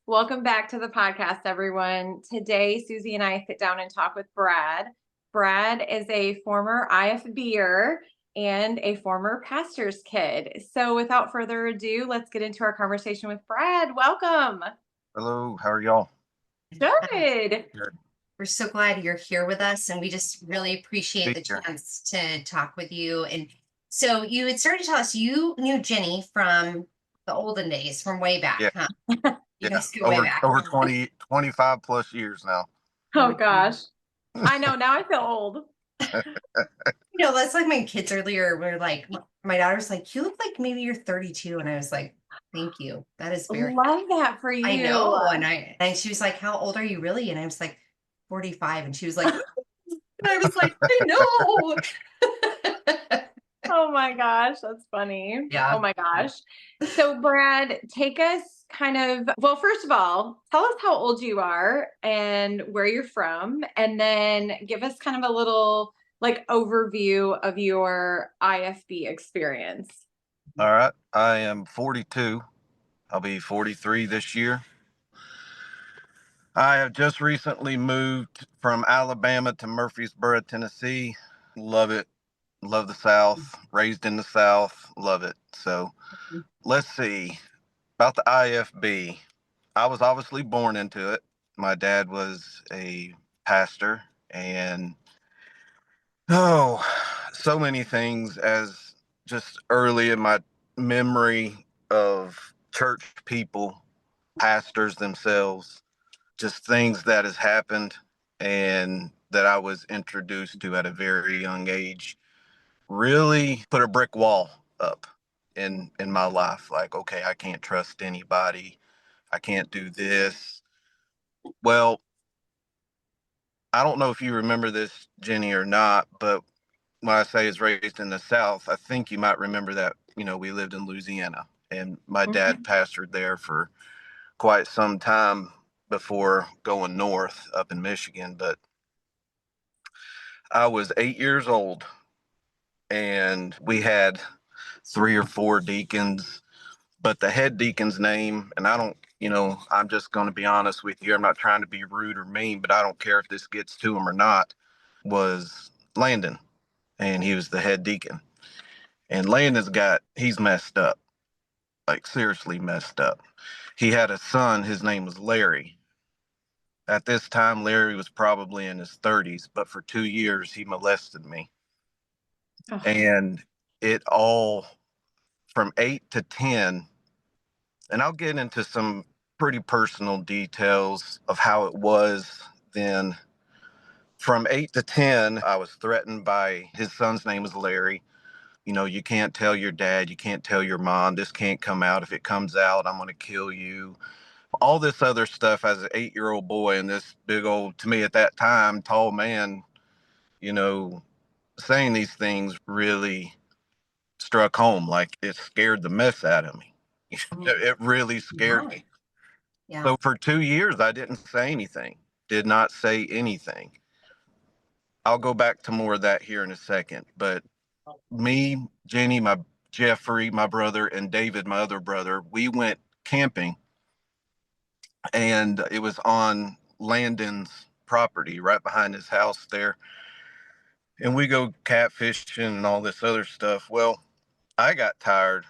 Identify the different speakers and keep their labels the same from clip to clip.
Speaker 1: Welcome back to the podcast, everyone. Today, Susie and I sit down and talk with Brad. Brad is a former IFBer and a former pastor's kid. So without further ado, let's get into our conversation with Brad. Welcome.
Speaker 2: Hello, how are y'all?
Speaker 1: Good.
Speaker 2: Good.
Speaker 3: We're so glad you're here with us, and we just really appreciate the
Speaker 2: Be here.
Speaker 3: chance to talk with you. And so you had started to tell us you knew Jenny from the olden days, from way back,
Speaker 2: Yeah,
Speaker 3: huh? You
Speaker 2: yeah.
Speaker 3: guys go way back.
Speaker 2: Over 25 plus years now.
Speaker 1: Oh gosh. I know. Now I feel old.
Speaker 3: That's like my kids earlier were like, my daughter's like, you look like maybe you're 32. And I was like, thank you. That is very,
Speaker 1: Love that for you.
Speaker 3: I know. And she was like, how old are you really? And I was like, 45. And she was like, and I was like, I know.
Speaker 1: Oh my gosh, that's funny.
Speaker 3: Yeah.
Speaker 1: Oh my gosh. So Brad, take us well, first of all, tell us how old you are and where you're from, and then give us kind of a little overview of your IFB experience.
Speaker 2: All right, I am 42. I'll be 43 this year. I have just recently moved from Alabama to Murfreesboro, Tennessee. Love it. Love the South. Raised in the South. Love it. So let's see about the IFB. I was obviously born into it. My dad was a pastor, and so many things as just early in my memory of church people, pastors themselves, just things that has happened and that I was introduced to at a very young age really put a brick wall up in my life. Like, okay, I can't trust anybody. I can't do this. Well, I don't know if you remember this, Jenny, or not, but when I say is raised in the South, I think you might remember that, we lived in Louisiana, and my dad pastored there for quite some time before going north up in Michigan. But I was 8 years old, and we had 3 or 4 deacons, but the head deacon's name, and I don't, I'm just going to be honest with you. I'm not trying to be rude or mean, but I don't care if this gets to him or not, was Landon. And he was the head deacon. And he's messed up, like seriously messed up. He had a son, his name was Larry. At this time, Larry was probably in his 30s, but for 2 years, he molested me.
Speaker 1: Oh.
Speaker 2: And it all from 8 to 10, and I'll get into some pretty personal details of how it was then. From 8 to 10, I was threatened by his son's name was Larry. You can't tell your dad, you can't tell your mom, this can't come out. If it comes out, I'm going to kill you. All this other stuff as an 8-year-old boy, and this big old, to me at that time, tall man, you know, saying these things really struck home. Like, it scared the mess out of me. It really scared me.
Speaker 3: Yeah.
Speaker 2: So for 2 years, I didn't say anything, did not say anything. I'll go back to more of that here in a second. But me, Jenny, Jeffrey, my brother, and David, my other brother, we went camping, and it was on Landon's property right behind his house there. And we go catfishing and all this other stuff. Well, I got tired,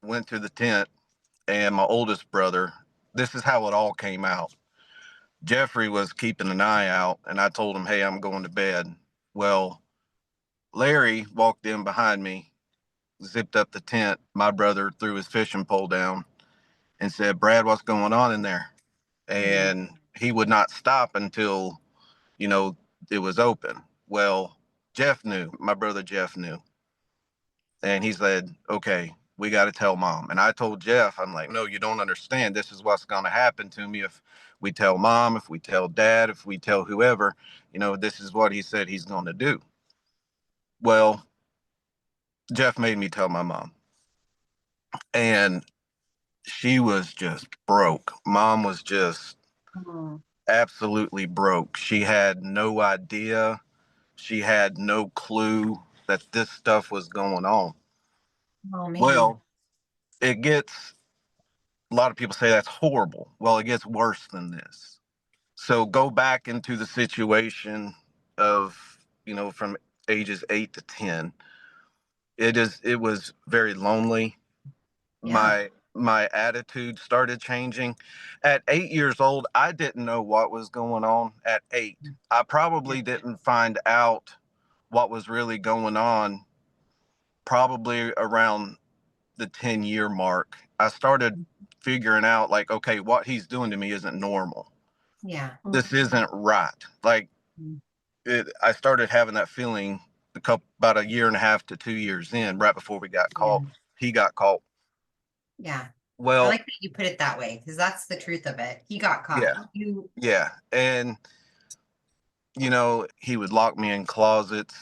Speaker 2: went to the tent, and my oldest brother, this is how it all came out. Jeffrey was keeping an eye out, and I told him, hey, I'm going to bed. Well, Larry walked in behind me, zipped up the tent. My brother threw his fishing pole down and said, Brad, what's going on in there? And he would not stop until, it was open. Well, my brother Jeff knew. And he said, okay, we got to tell mom. And I told Jeff, I'm like, no, you don't understand. This is what's going to happen to me if we tell mom, if we tell dad, if we tell whoever, this is what he said he's going to do. Well, Jeff made me tell my mom. And she was just broke. Mom was just absolutely broke. She had no idea. She had no clue that this stuff was going on.
Speaker 3: Oh, man.
Speaker 2: Well, it gets A lot of people say that's horrible. Well, it gets worse than this. So go back into the situation of, from ages 8 to 10. It was very lonely.
Speaker 3: Yeah.
Speaker 2: My attitude started changing. At 8 years old, I didn't know what was going on at 8. I probably didn't find out what was really going on probably around the 10-year mark. I started figuring out, like, okay, what he's doing to me isn't normal.
Speaker 3: Yeah.
Speaker 2: This isn't right. Like, I started having that feeling about a year and a half to 2 years in, right before we got caught.
Speaker 3: Yeah.
Speaker 2: He got caught.
Speaker 3: Yeah. I
Speaker 2: Well,
Speaker 3: like that you put it that way, because that's the truth of it. He got caught.
Speaker 2: yeah, yeah. And, he would lock me in closets.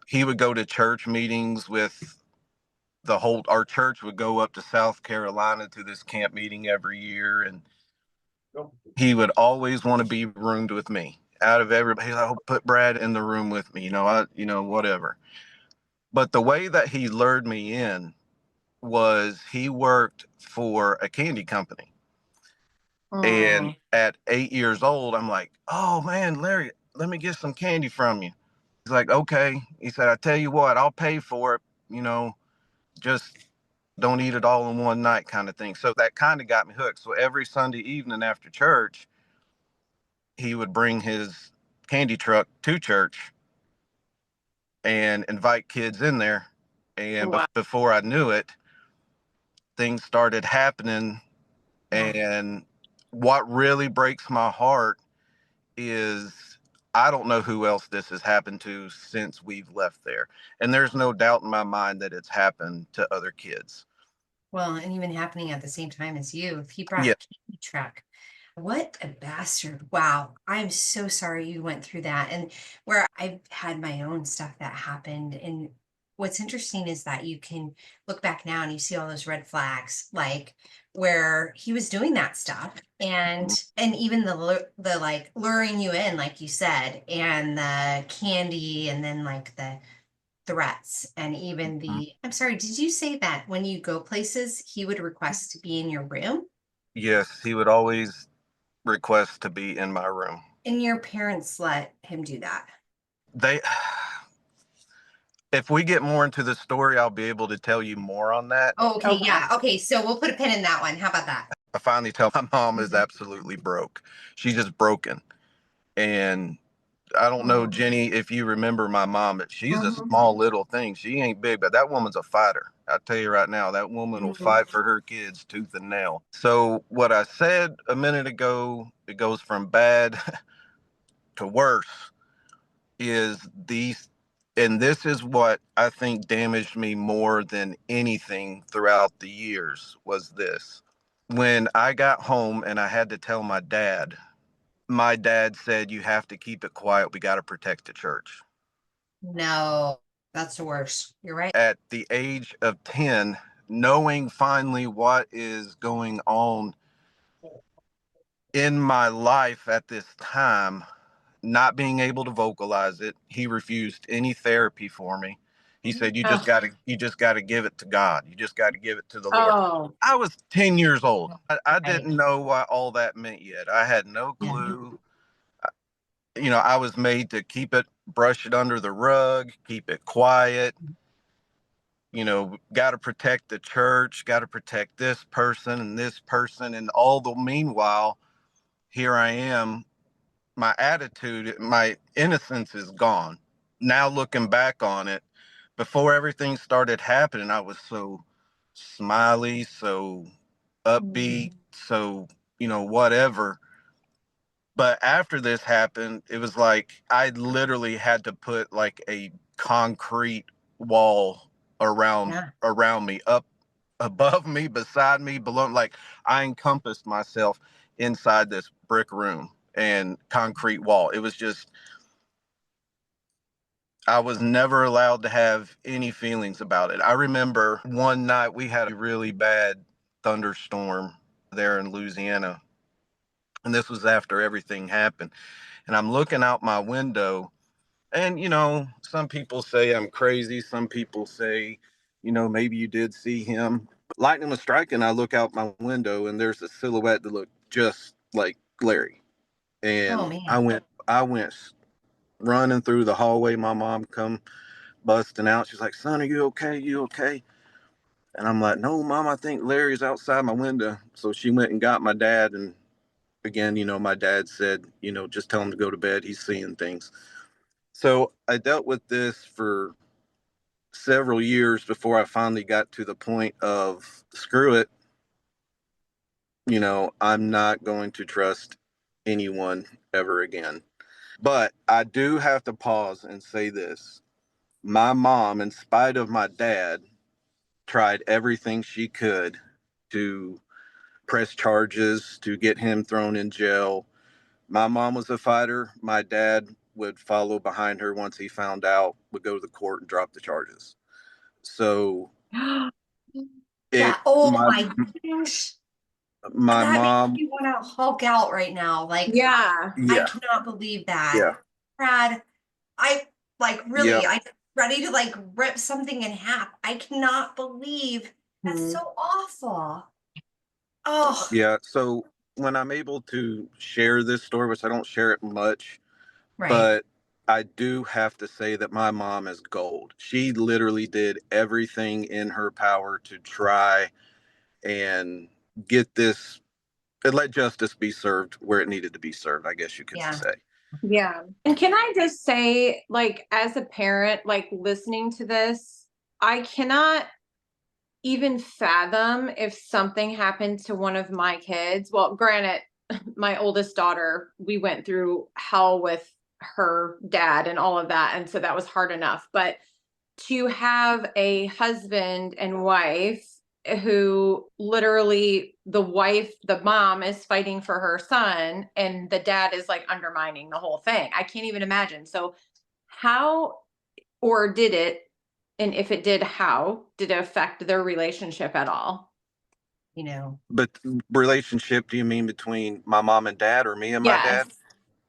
Speaker 2: He would go to church meetings with our church would go up to South Carolina to this camp meeting every year. And he would always want to be roomed with me. Out of everybody, he's like, "Oh, put Brad in the room with me," whatever. But the way that he lured me in was he worked for a candy company. And at 8 years old, I'm like, "Oh man, Larry, let me get some candy from you." He's like, "Okay." He said, "I tell you what, I'll pay for it, just don't eat it all in one night," kind of thing. So that kind of got me hooked. So every Sunday evening after church, he would bring his candy truck to church and invite kids in there. And
Speaker 1: Wow.
Speaker 2: before I knew it, things started happening.
Speaker 3: Yeah.
Speaker 2: And what really breaks my heart is I don't know who else this has happened to since we've left there. And there's no doubt in my mind that it's happened to other kids.
Speaker 3: Well, and even happening at the same time as you. If he brought
Speaker 2: Yeah.
Speaker 3: a candy truck, what a bastard. Wow. I'm so sorry you went through that. And where I've had my own stuff that happened. And what's interesting is that you can look back now and you see all those red flags, like where he was doing that stuff. And even the like luring you in, like you said, and the candy, and then like the threats, and even I'm sorry, did you say that when you go places, he would request to be in your room?
Speaker 2: Yes, he would always request to be in my room.
Speaker 3: And your parents let him do that?
Speaker 2: They If we get more into the story, I'll be able to tell you more on that.
Speaker 3: Oh, okay.
Speaker 1: Okay.
Speaker 3: Yeah. Okay. So we'll put a pin in that one. How about that?
Speaker 2: I finally tell my mom is absolutely broke. She's just broken. And I don't know, Jenny, if you remember my mom, but she's a small little thing. She ain't big, but that woman's a fighter. I tell you right now, that woman will fight for her kids tooth and nail. So what I said a minute ago, it goes from bad to worse, is and this is what I think damaged me more than anything throughout the years, was this. When I got home and I had to tell my dad said, "You have to keep it quiet. We got to protect the church."
Speaker 3: No, that's the worst. You're right.
Speaker 2: At the age of 10, knowing finally what is going on in my life at this time, not being able to vocalize it, he refused any therapy for me. He said, you just gotta give it to God. You just gotta give it to the Lord."
Speaker 1: Oh,
Speaker 2: I was 10 years old. I
Speaker 3: Right.
Speaker 2: didn't know what all that meant yet. I had no clue. I was made to keep it, brush it under the rug, keep it quiet. Got to protect the church, got to protect this person and this person. And all the meanwhile, here I am, my attitude, my innocence is gone. Now looking back on it, before everything started happening, I was so smiley, so upbeat, so, whatever. But after this happened, it was like I literally had to put like a concrete wall around
Speaker 3: Yeah.
Speaker 2: around me, up above me, beside me, below. Like, I encompassed myself inside this brick room and concrete wall. It was just, I was never allowed to have any feelings about it. I remember one night we had a really bad thunderstorm there in Louisiana, and this was after everything happened. And I'm looking out my window, and some people say I'm crazy. Some people say, maybe you did see him. Lightning was striking. I look out my window and there's a silhouette that looked just like Larry.
Speaker 3: Oh
Speaker 2: And
Speaker 3: man.
Speaker 2: I went running through the hallway. My mom come busting out. She's like, "Son, are you okay? You okay?" And I'm like, "No, Mom, I think Larry's outside my window." So she went and got my dad. And again, my dad said, just tell him to go to bed. He's seeing things. So I dealt with this for several years before I finally got to the point of screw it. I'm not going to trust anyone ever again. But I do have to pause and say this. My mom, in spite of my dad, tried everything she could to press charges, to get him thrown in jail. My mom was a fighter. My dad would follow behind her once he found out, would go to the court and drop the charges. So
Speaker 3: Yeah.
Speaker 2: it
Speaker 3: Oh
Speaker 2: my
Speaker 3: my gosh.
Speaker 2: my
Speaker 3: That makes
Speaker 2: mom,
Speaker 3: me want to hulk out right now. Like,
Speaker 1: Yeah.
Speaker 3: I
Speaker 2: yeah,
Speaker 3: cannot believe that.
Speaker 2: yeah,
Speaker 3: Brad, I like
Speaker 2: yeah,
Speaker 3: really, I ready to like rip something in half. I cannot believe that's
Speaker 1: Mhm.
Speaker 3: so awful. Oh,
Speaker 2: yeah. So when I'm able to share this story, which I don't share it much,
Speaker 3: right.
Speaker 2: but I do have to say that my mom is gold. She literally did everything in her power to try and get this and let justice be served where it needed to be served, I guess you could
Speaker 3: Yeah.
Speaker 2: say.
Speaker 1: Yeah. And can I just say, like, as a parent, like listening to this, I cannot even fathom if something happened to one of my kids. Well, granted, my oldest daughter, we went through hell with her dad and all of that. And so that was hard enough. But to have a husband and wife who literally the mom is fighting for her son and the dad is like undermining the whole thing. I can't even imagine. So how or did it, and if it did, how did it affect their relationship at all?
Speaker 3: You know,
Speaker 2: But relationship, do you mean between my mom and dad or me and my
Speaker 1: Yes.
Speaker 2: dad?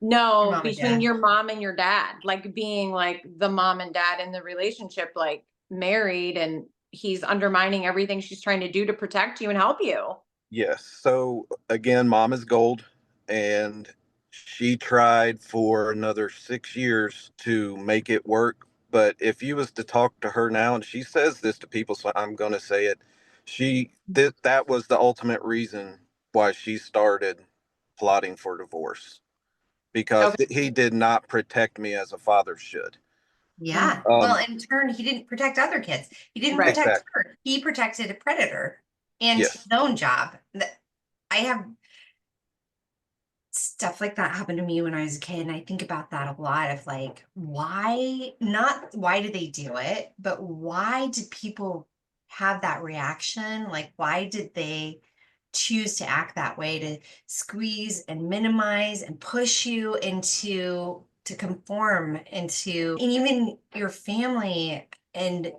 Speaker 3: your
Speaker 1: No,
Speaker 3: mom and
Speaker 1: between
Speaker 3: dad.
Speaker 1: your mom and your dad, like being like the mom and dad in the relationship, like married, and he's undermining everything she's trying to do to protect you and help you.
Speaker 2: Yes. So again, mom is gold, and she tried for another 6 years to make it work. But if you was to talk to her now, and she says this to people, so I'm going to say it, that was the ultimate reason why she started plotting for divorce, because
Speaker 1: Okay.
Speaker 2: he did not protect me as a father should.
Speaker 3: Yeah. Well,
Speaker 2: Um,
Speaker 3: in turn, he didn't protect other kids. He didn't
Speaker 1: Right.
Speaker 3: protect
Speaker 2: exactly.
Speaker 3: her. He protected a predator and his
Speaker 2: Yes.
Speaker 3: own job. I have stuff like that happened to me when I was a kid, and I think about that a lot of like, why, not why do they do it, but why did people have that reaction? Like, why did they choose to act that way to squeeze and minimize and push you into to conform into and even your family and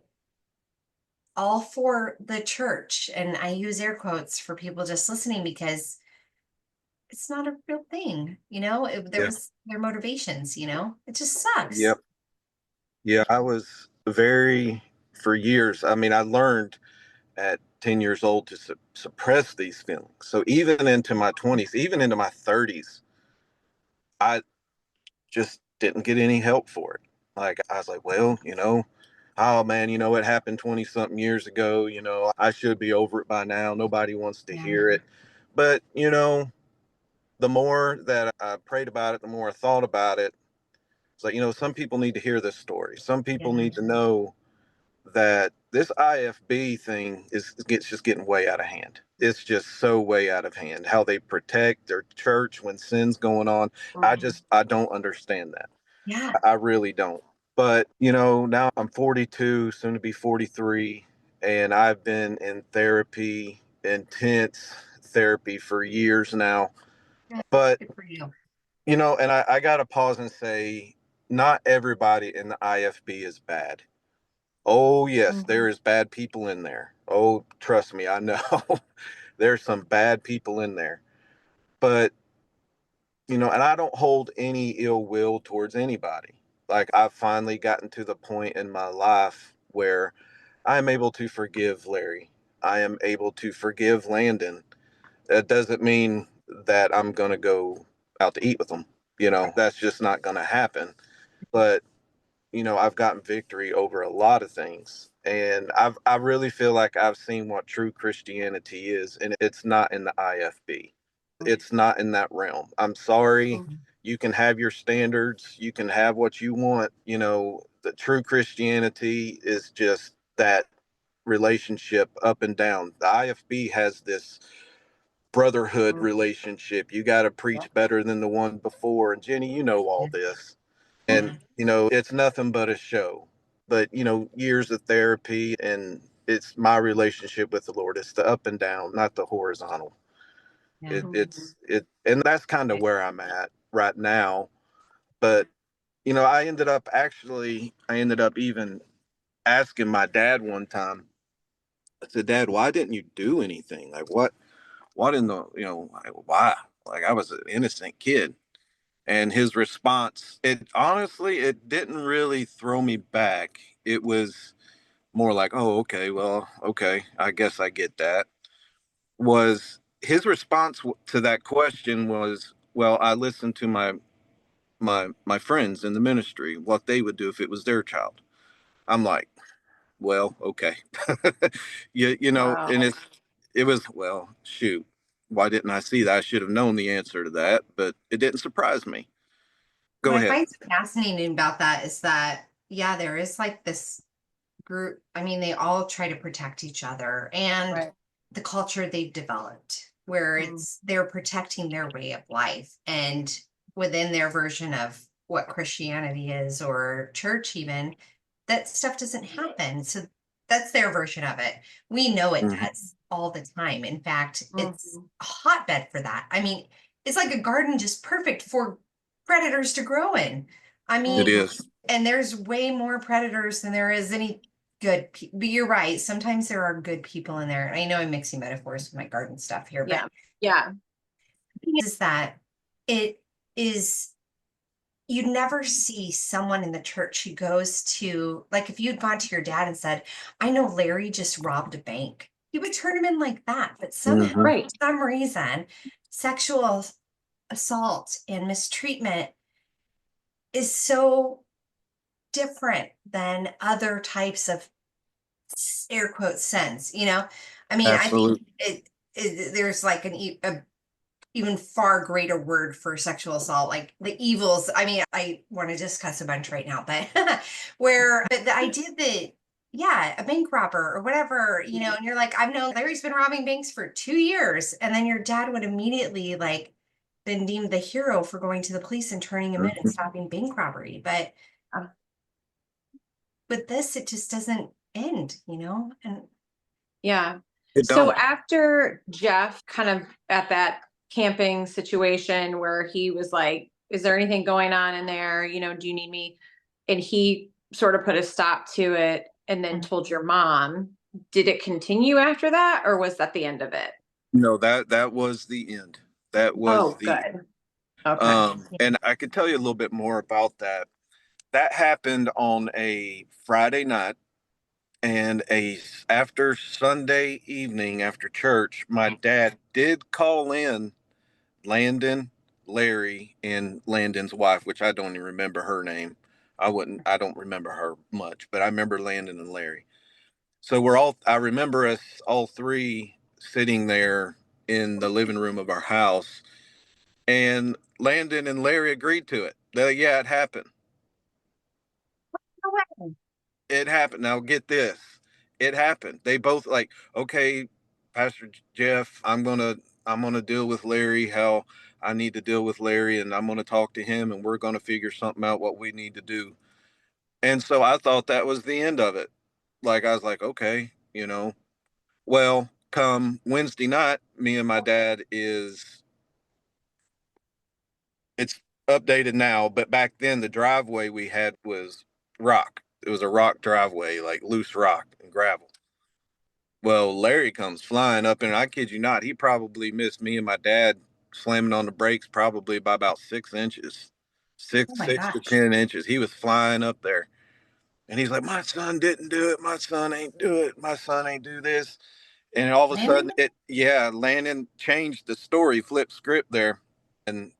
Speaker 3: all for the church? And I use air quotes for people just listening because it's not a real thing, there
Speaker 2: Yeah.
Speaker 3: was their motivations, it just sucks.
Speaker 2: Yep. Yeah. I was very, for years. I mean, I learned at 10 years old to suppress these feelings. So even into my 20s, even into my 30s, I just didn't get any help for it. Like, I was like, well, oh man, it happened 20 something years ago. I should be over it by now. Nobody wants to
Speaker 3: Yeah,
Speaker 2: hear it. But, the more that I prayed about it, the more I thought about it. It's like, some people need to hear this story. Some people
Speaker 3: yeah,
Speaker 2: need to know that this IFB thing gets just getting way out of hand. It's just so way out of hand. How they protect their church when sin's going on. I don't understand that.
Speaker 3: yeah.
Speaker 2: I really don't. But, now I'm 42, soon to be 43, and I've been in therapy, intense therapy for years now.
Speaker 3: Yeah,
Speaker 2: But,
Speaker 3: good for you.
Speaker 2: and I got to pause and say, not everybody in the IFB is bad. Oh, yes, there
Speaker 1: Mhm.
Speaker 2: is bad people in there. Oh, trust me, I know. There's some bad people in there. But, and I don't hold any ill will towards anybody. Like, I've finally gotten to the point in my life where I'm able to forgive Larry. I am able to forgive Landon. That doesn't mean that I'm going to go out to eat with him. That's just not going to happen. But, I've gotten victory over a lot of things. And I really feel like I've seen what true Christianity is, and it's not in the IFB. It's not in that realm. I'm sorry. You can have your standards. You can have what you want. The true Christianity is just that relationship up and down. The IFB has this brotherhood relationship. You got to preach better than the one before. And Jenny, all this. And, it's nothing but a show. But, years of therapy, and it's my relationship with the Lord. It's the up and down, not the horizontal.
Speaker 3: Yeah.
Speaker 2: And that's kind of where I'm at right now. But, I ended up even asking my dad one time. I said, Dad, why didn't you do anything? Like, what in the, why? Like, I was an innocent kid. And his response, it didn't really throw me back. It was more like, oh, okay, well, okay, I guess I get that. Was his response to that question was, well, I listened to my friends in the ministry, what they would do if it was their child. I'm like, well, okay.
Speaker 1: Wow.
Speaker 2: And it was, well, shoot, why didn't I see that? I should have known the answer to that, but it didn't surprise me. Go
Speaker 3: What I
Speaker 2: ahead.
Speaker 3: find so fascinating about that is that, yeah, there is like this group. I mean, they all try to protect each other and
Speaker 1: Right.
Speaker 3: the culture they've developed, where
Speaker 1: Mm.
Speaker 3: they're protecting their way of life and within their version of what Christianity is or church, even that stuff doesn't happen. So that's their version of it. We know it
Speaker 2: Mhm.
Speaker 3: does all the time. In fact, it's
Speaker 1: Mhm.
Speaker 3: a hotbed for that. I mean, it's like a garden just perfect for predators to grow in. I
Speaker 2: It
Speaker 3: mean,
Speaker 2: is.
Speaker 3: and there's way more predators than there is any good people. But you're right. Sometimes there are good people in there. I know I'm mixing metaphors with my garden stuff here, but
Speaker 1: Yeah. Yeah.
Speaker 3: the thing is that it is, you never see someone in the church who goes to, like, if you'd gone to your dad and said, I know Larry just robbed a bank, he would turn him in like that. But somehow,
Speaker 2: Mhm.
Speaker 1: Right.
Speaker 3: for some reason, sexual assault and mistreatment is so different than other types of air quote sense, I mean, I think
Speaker 2: Absolutely.
Speaker 3: there's like a even far greater word for sexual assault, like the evils. I mean, I want to discuss a bunch right now, but but the idea that, yeah, a bank robber or whatever, and you're like, I've known Larry's been robbing banks for 2 years. And then your dad would immediately like been deemed the hero for going to the police and turning him in and
Speaker 2: Mhm.
Speaker 3: stopping bank robbery. But
Speaker 1: Um,
Speaker 3: with this, it just doesn't end, and
Speaker 1: Yeah.
Speaker 2: It
Speaker 1: So
Speaker 2: don't.
Speaker 1: after Jeff kind of at that camping situation where he was like, is there anything going on in there? Do you need me? And he sort of put a stop to it and then told your mom. Did it continue after that, or was that the end of it?
Speaker 2: No, that was the end. That was
Speaker 1: Oh,
Speaker 2: the
Speaker 1: good. Okay.
Speaker 2: and I could tell you a little bit more about that. That happened on a Friday night, and a after Sunday evening after church, my dad did call in Landon, Larry, and Landon's wife, which I don't even remember her name. I don't remember her much, but I remember Landon and Larry. So I remember us all three sitting there in the living room of our house, and Landon and Larry agreed to it. Yeah, it happened.
Speaker 3: No way.
Speaker 2: It happened. Now get this. It happened. They both like, okay, Pastor Jeff, I'm gonna deal with Larry how I need to deal with Larry, and I'm gonna talk to him, and we're gonna figure something out what we need to do. And so I thought that was the end of it. Like I was like, okay, Well, come Wednesday night, me and my dad it's updated now, but back then the driveway we had was rock. It was a rock driveway, like loose rock and gravel. Well, Larry comes flying up, and I kid you not, he probably missed me and my dad slamming on the brakes probably by about 6 inches,
Speaker 3: Oh my
Speaker 2: six to
Speaker 3: gosh.
Speaker 2: 10 inches. He was flying up there, and he's like, "My son didn't do it. My son ain't do it. My son ain't do this." And all of a
Speaker 3: Landon?
Speaker 2: sudden, Landon changed the story, flipped script there. And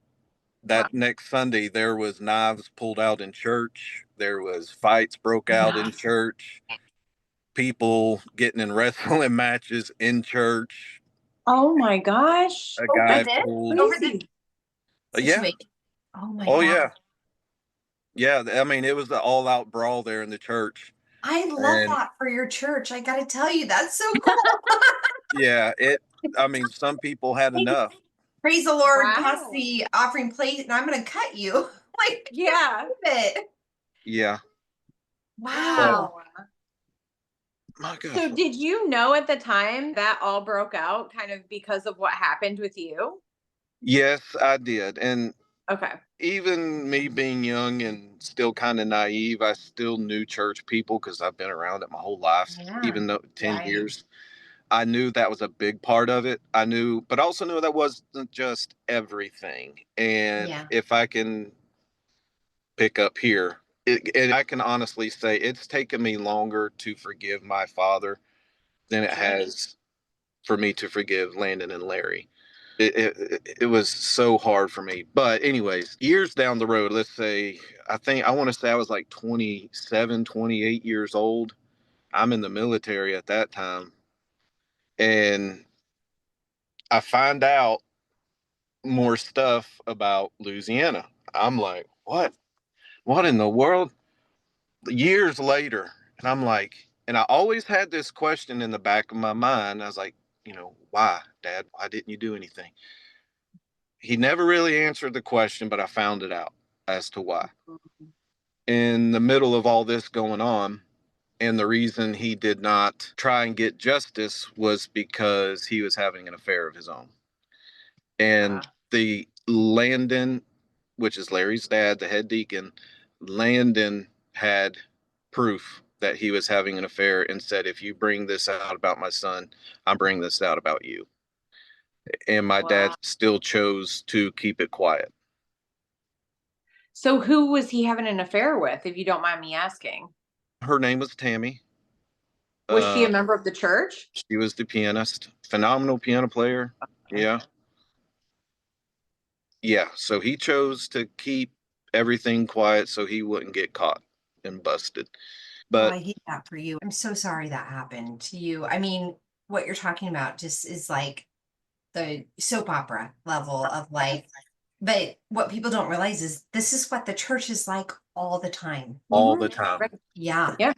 Speaker 1: Wow.
Speaker 2: that next Sunday, there was knives pulled out in church. There was fights broke out
Speaker 3: Yeah.
Speaker 2: in church. People getting in wrestling matches in church.
Speaker 1: Oh my gosh.
Speaker 2: A
Speaker 3: Over
Speaker 2: guy
Speaker 3: this?
Speaker 2: pulled,
Speaker 3: Over this
Speaker 1: Crazy.
Speaker 2: yeah,
Speaker 3: situation. Oh my
Speaker 2: oh
Speaker 3: God.
Speaker 2: yeah, yeah. I mean, it was an all-out brawl there in the church,
Speaker 3: I love
Speaker 2: and
Speaker 3: that for your church. I gotta tell you, that's so cool.
Speaker 2: yeah, it. I mean, some people had enough.
Speaker 3: Praise the Lord, pass
Speaker 1: Wow.
Speaker 3: the offering plate, and I'm gonna cut you. Like,
Speaker 1: Yeah.
Speaker 3: it.
Speaker 2: Yeah, but
Speaker 3: Wow.
Speaker 1: Wow.
Speaker 2: my
Speaker 1: So
Speaker 2: gosh,
Speaker 1: did you know at the time that all broke out kind of because of what happened with you?
Speaker 2: yes, I did, and
Speaker 1: Okay.
Speaker 2: even me being young and still kind of naive, I still knew church people because I've been around it my whole life,
Speaker 3: Yeah.
Speaker 2: even though 10
Speaker 3: Right.
Speaker 2: years. I knew that was a big part of it. I knew, but I also knew that wasn't just everything. And
Speaker 3: Yeah.
Speaker 2: if I can pick up here, and I can honestly say it's taken me longer to forgive my father than it
Speaker 1: Sure.
Speaker 2: has for me to forgive Landon and Larry. It was so hard for me. But anyways, years down the road, let's say, I want to say I was like 27, 28 years old. I'm in the military at that time. And I find out more stuff about Louisiana. I'm like, what? What in the world? Years later. And I'm like, and I always had this question in the back of my mind. I was like, why, Dad? Why didn't you do anything? He never really answered the question, but I found it out as to why. In the middle of all this going on, and the reason he did not try and get justice was because he was having an affair of his own. And the Landon, which is Larry's dad, the head deacon, Landon had proof that he was having an affair and said, if you bring this out about my son, I'm bringing this out about you. And my dad
Speaker 1: Wow.
Speaker 2: still chose to keep it quiet.
Speaker 1: So who was he having an affair with, if you don't mind me asking?
Speaker 2: Her name was Tammy.
Speaker 1: Was she a
Speaker 2: Uh,
Speaker 1: member of the church?
Speaker 2: she was the pianist, phenomenal piano player.
Speaker 1: Okay.
Speaker 2: Yeah. Yeah. So he chose to keep everything quiet so he wouldn't get caught and busted.
Speaker 3: Oh,
Speaker 2: But
Speaker 3: I hate that for you. I'm so sorry that happened to you. I mean, what you're talking about just is like the soap opera level of like, but what people don't realize is this is what the church is like all the time.
Speaker 2: all the
Speaker 1: Mhm.
Speaker 2: time,
Speaker 1: Right.
Speaker 3: Yeah.
Speaker 1: Yeah.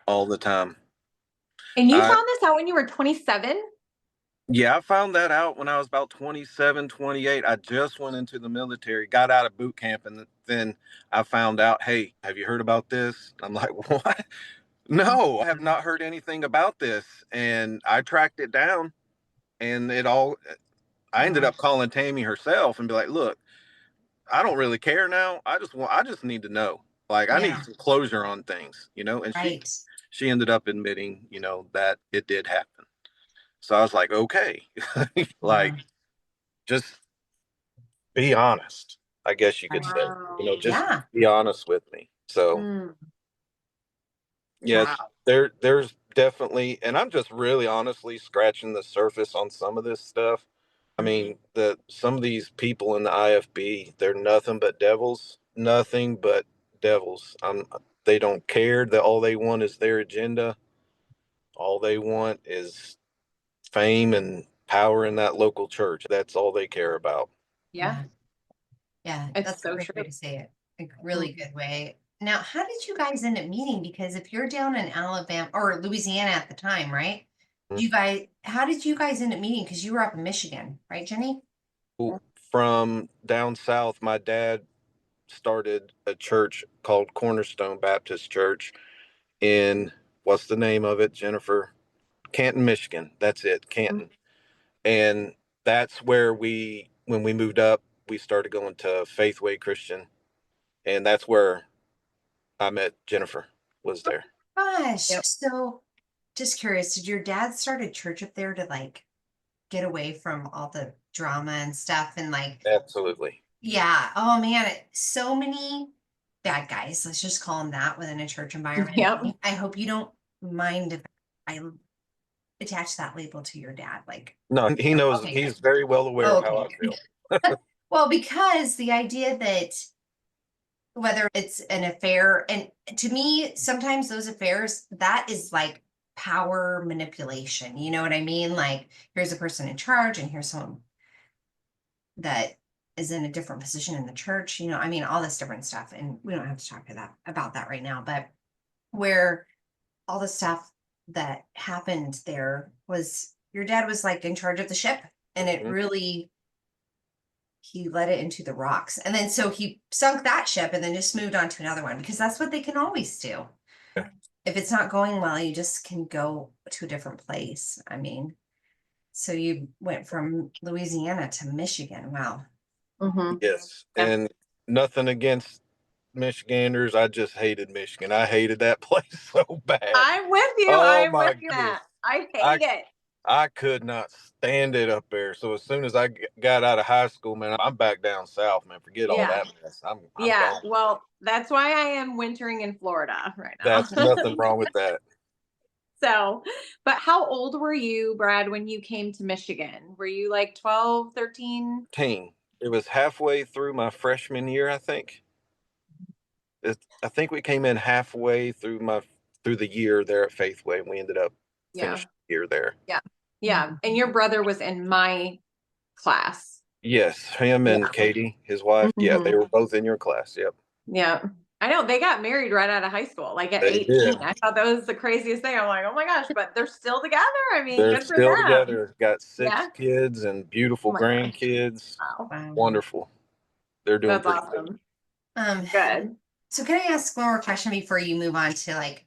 Speaker 2: all the time.
Speaker 1: And you
Speaker 2: I,
Speaker 1: found this out when you were 27?
Speaker 2: yeah, I found that out when I was about 27, 28. I just went into the military, got out of boot camp, and then I found out, hey, have you heard about this? I'm like, what? No, I have not heard anything about this. And I tracked it down, and I ended
Speaker 3: Wow.
Speaker 2: up calling Tammy herself and be like, look, I don't really care now. I just need to know. Like, I need
Speaker 3: Yeah.
Speaker 2: some closure on things, and
Speaker 3: Right.
Speaker 2: she ended up admitting, that it did happen. So I was like, okay, like,
Speaker 3: Yeah.
Speaker 2: just be honest, I guess you could
Speaker 3: Right.
Speaker 2: say,
Speaker 1: Wow.
Speaker 2: just
Speaker 3: Yeah.
Speaker 2: be honest with me. So
Speaker 1: Mm.
Speaker 2: yes,
Speaker 1: Wow.
Speaker 2: there's definitely, and I'm just really honestly scratching the surface on some of this stuff. I mean, some of these people in the IFB, they're nothing but devils, nothing but devils. They don't care that all they want is their agenda. All they want is fame and power in that local church. That's all they care about.
Speaker 1: Yeah,
Speaker 3: Yeah. Yeah.
Speaker 1: it's
Speaker 3: That's a
Speaker 1: so
Speaker 3: great way
Speaker 1: true.
Speaker 3: to say it. A
Speaker 1: Mm.
Speaker 3: really good way. Now, how did you guys end up meeting? Because if you're down in Alabama or Louisiana at the time, right? How did you guys end up meeting? Because you were up in Michigan, right, Jenny?
Speaker 2: From down south, my dad started a church called Cornerstone Baptist Church in, what's the name of it, Jennifer? Canton, Michigan. That's it,
Speaker 1: Mm.
Speaker 2: Canton. And that's where when we moved up, we started going to Faithway Christian. And that's where I met Jennifer, was there.
Speaker 3: Gosh.
Speaker 1: Yep.
Speaker 3: So just curious, did your dad start a church up there to like get away from all the drama and stuff and like
Speaker 2: Absolutely.
Speaker 3: yeah, oh man, so many bad guys, let's just call them that within a church environment.
Speaker 1: Yep.
Speaker 3: I hope you don't mind if I attach that label to your dad? Like,
Speaker 2: No, he knows.
Speaker 3: okay,
Speaker 2: He's very well aware of how I feel.
Speaker 3: well, because the idea that whether it's an affair, and to me, sometimes those affairs, that is like power manipulation. You know what I mean? Like, here's a person in charge, and here's someone that is in a different position in the church. You know, I mean, all this different stuff. And we don't have to talk about that right now, but where all the stuff that happened there was your dad was like in charge of the ship, and it really, he let it into the rocks, and then so he sunk that ship and then just moved on to another one, because that's what they can always do.
Speaker 2: Yeah.
Speaker 3: If it's not going well, you just can go to a different place. I mean, so you went from Louisiana to Michigan. Wow.
Speaker 2: Yes,
Speaker 1: Yeah.
Speaker 2: and nothing against Michiganders. I just hated Michigan. I hated that place so bad.
Speaker 1: I'm with you.
Speaker 2: Oh
Speaker 1: I'm
Speaker 2: my
Speaker 1: with
Speaker 2: goodness.
Speaker 1: that. I hate it.
Speaker 2: I could not stand it up there. So as soon as I got out of high school, man, I'm back down south, man. Forget all
Speaker 1: Yeah.
Speaker 2: that mess. I'm
Speaker 1: Yeah.
Speaker 2: gone.
Speaker 1: Well, that's why I am wintering in Florida right now.
Speaker 2: That's nothing wrong with that.
Speaker 1: So, but how old were you, Brad, when you came to Michigan? Were you like 12, 13?
Speaker 2: Team. It was halfway through my freshman year, I think. I think we came in halfway through the year there at Faithway, and we ended up finishing the year there.
Speaker 1: Yeah. Yeah. And your brother was in my class.
Speaker 2: Yes, him and Katie, his wife. Yeah, they were both in your class. Yep.
Speaker 1: Yeah. I know they got married right out of high school, like at
Speaker 2: They
Speaker 1: 18.
Speaker 2: did.
Speaker 1: I thought that was the craziest thing. I'm like, oh my gosh, but they're still together. I mean,
Speaker 2: They're
Speaker 1: good for
Speaker 2: still
Speaker 1: them.
Speaker 2: together. Got 6
Speaker 1: Yeah.
Speaker 2: kids and beautiful
Speaker 1: Oh my gosh.
Speaker 2: grandkids.
Speaker 1: Wow.
Speaker 2: Wonderful. They're doing
Speaker 1: That's
Speaker 2: pretty
Speaker 1: awesome.
Speaker 3: Good.
Speaker 1: Good.
Speaker 3: So can I ask one more question before you move on to like,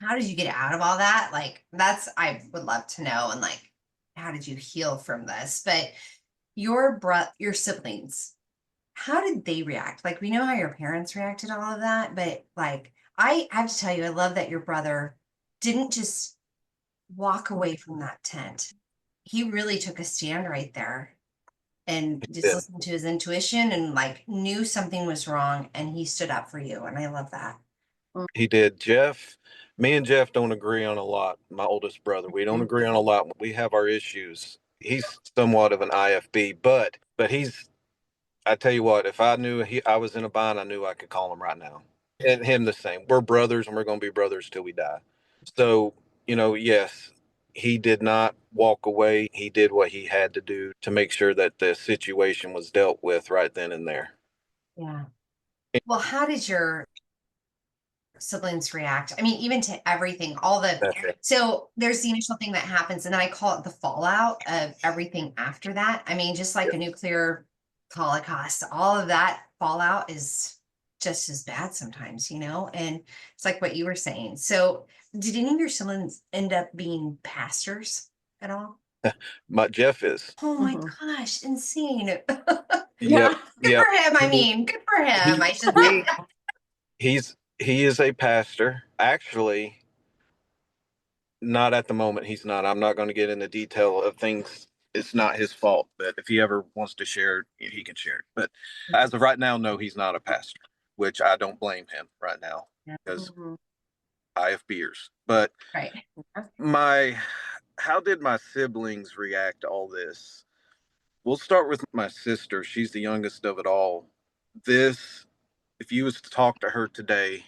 Speaker 3: how did you get out of all that? Like, that's, I would love to know. And like, how did you heal from this? But your siblings, how did they react? Like, we know how your parents reacted to all of that, but like, I have to tell you, I love that your brother didn't just walk away from that tent. He really took a stand right there and just
Speaker 2: good.
Speaker 3: listened to his intuition and like knew something was wrong, and he stood up for you. And I love that.
Speaker 2: He did. Me and Jeff don't agree on a lot. My oldest brother, we don't agree on a lot. We have our issues. He's somewhat of an IFB, but I tell you what, if I knew I was in a bind, I knew I could call him right now. And him the same. We're brothers, and we're going to be brothers till we die. So, yes, he did not walk away. He did what he had to do to make sure that the situation was dealt with right then and there.
Speaker 3: Yeah. Well, how did your siblings react? I mean, even to everything, so there's the initial thing that happens, and then I call it the fallout of everything after that. I mean, just like a nuclear holocaust, all of that fallout is just as bad sometimes, and it's like what you were saying. So did any of your siblings end up being pastors at all?
Speaker 2: My Jeff is.
Speaker 3: Oh my gosh, insane.
Speaker 2: Yep.
Speaker 3: Good
Speaker 2: Yep.
Speaker 3: for him. I mean, good for him. I should say.
Speaker 2: He is a pastor. Actually, not at the moment. He's not. I'm not going to get into detail of things. It's not his fault. But if he ever wants to share it, he can share it. But as of right now, no, he's not a pastor, which I don't blame him right now because IFBers. But
Speaker 3: Right.
Speaker 2: how did my siblings react to all this? We'll start with my sister. She's the youngest of it all. If you was to talk to her today,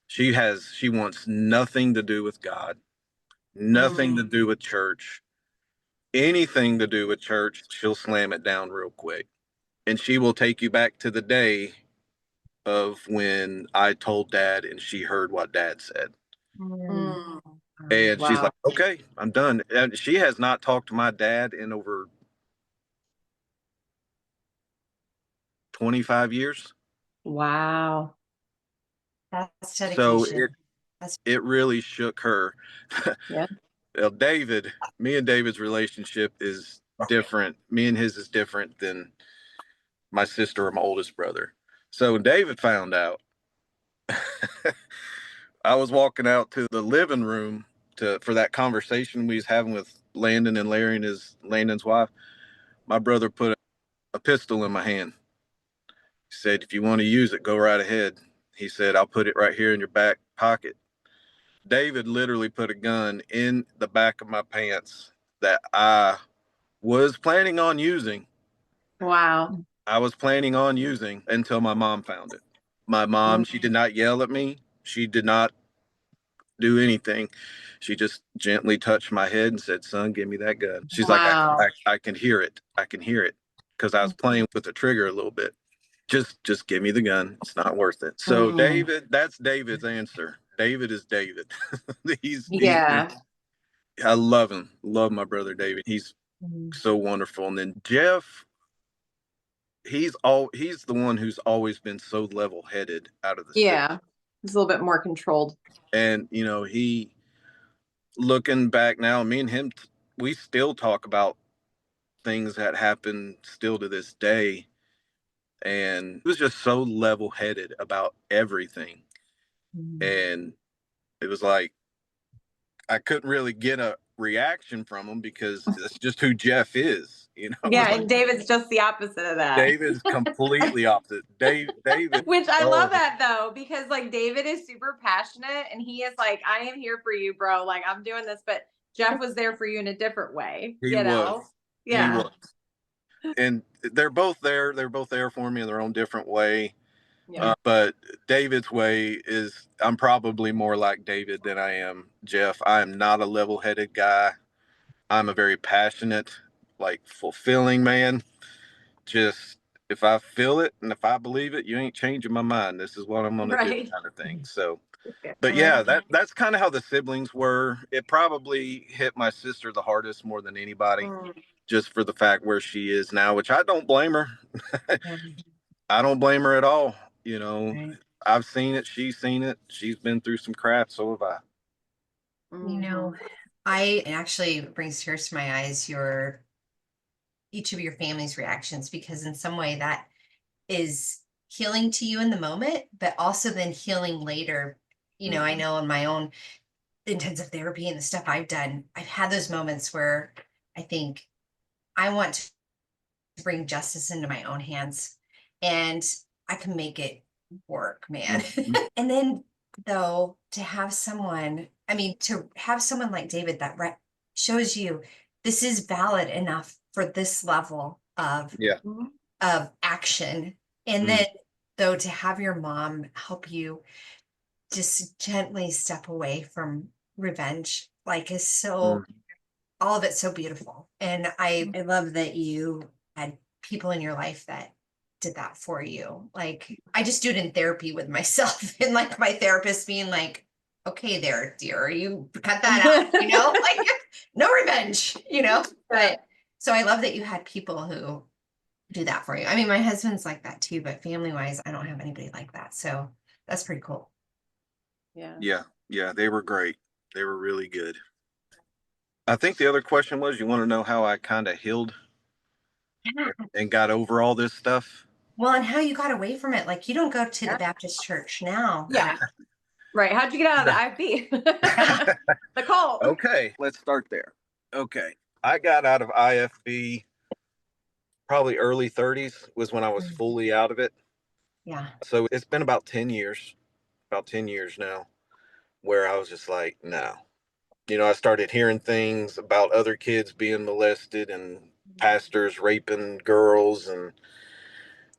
Speaker 2: she wants nothing to do with God, nothing to do with church, anything to do with church. She'll slam it down real quick. And she will take you back to the day of when I told dad and she heard what dad said. And she's like, okay, I'm done. And she has not talked to my dad in over 25 years.
Speaker 1: Wow.
Speaker 3: That's
Speaker 2: So
Speaker 3: dedication.
Speaker 2: it really shook her.
Speaker 1: Yeah.
Speaker 2: Well, me and David's relationship is different. Me and his is different than my sister or my oldest brother. So when David found out, I was walking out to the living room for that conversation we was having with Landon and Larry and Landon's wife. My brother put a pistol in my hand. He said, if you want to use it, go right ahead. He said, I'll put it right here in your back pocket. David literally put a gun in the back of my pants that I was planning on using.
Speaker 1: Wow.
Speaker 2: I was planning on using until my mom found it. My mom, she did not yell at me. She did not do anything. She just gently touched my head and said, "Son, give me that gun." She's like,
Speaker 1: Wow.
Speaker 2: I can hear it. I can hear it." Because I was playing with the trigger a little bit. Just give me the gun. It's not worth it. So David, that's David's answer. David is David.
Speaker 1: Yeah.
Speaker 2: I love him. Love my brother David. He's so wonderful. And then Jeff, he's the one who's always been so level-headed out of the six.
Speaker 1: Yeah. It's a little bit more controlled.
Speaker 2: And he, looking back now, me and him, we still talk about things that happen still to this day. And he was just so level-headed about everything. And it was like I couldn't really get a reaction from him because that's just who Jeff is.
Speaker 1: Yeah, and David's just the opposite of that.
Speaker 2: David's completely opposite. David,
Speaker 1: Which I love that though, because like David is super passionate and he is like, I am here for you, bro. Like I'm doing this, but Jeff was there for you in a different way.
Speaker 2: He
Speaker 1: Yeah.
Speaker 2: was. And they're both there. They're both there for me in their own different way.
Speaker 1: Yeah.
Speaker 2: But David's way is, I'm probably more like David than I am Jeff. I am not a level-headed guy. I'm a very passionate, like fulfilling man. Just if I feel it and if I believe it, you ain't changing my mind. This is what I'm gonna do, kind of thing. So, but yeah, that's kind of how the siblings were. It probably hit my sister the hardest more than anybody, just for the fact where she is now, which I don't blame her. I don't blame her at all. I've seen it. She's seen it. She's been through some crap. So have I.
Speaker 3: It actually brings tears to my eyes, each of your family's reactions, because in some way that is healing to you in the moment, but also then healing later. I know in my own intensive therapy and the stuff I've done, I've had those moments where I think I want to bring justice into my own hands and I can make it work, man. And then though, to have someone like David that shows you this is valid enough for this level of action. And then though, to have your mom help you just gently step away from revenge, like is so all of it's so beautiful. And I love that you had people in your life that did that for you. Like I just do it in therapy with myself and like my therapist being like, okay there, dear, you cut that out, like no revenge, but so I love that you had people who do that for you. I mean, my husband's like that too, but family wise, I don't have anybody like that. So that's pretty cool.
Speaker 2: Yeah, they were great. They were really good. I think the other question was, you want to know how I kind of healed and got over all this stuff?
Speaker 3: Well, and how you got away from it. Like you don't go to the Baptist church now.
Speaker 1: Yeah. Right. How'd you get out of the IFB? The cult.
Speaker 2: Okay, let's start there. Okay. I got out of IFB probably early 30s was when I was fully out of it.
Speaker 3: Yeah.
Speaker 2: So it's been about 10 years now, where I was just like, no. I started hearing things about other kids being molested and pastors raping girls and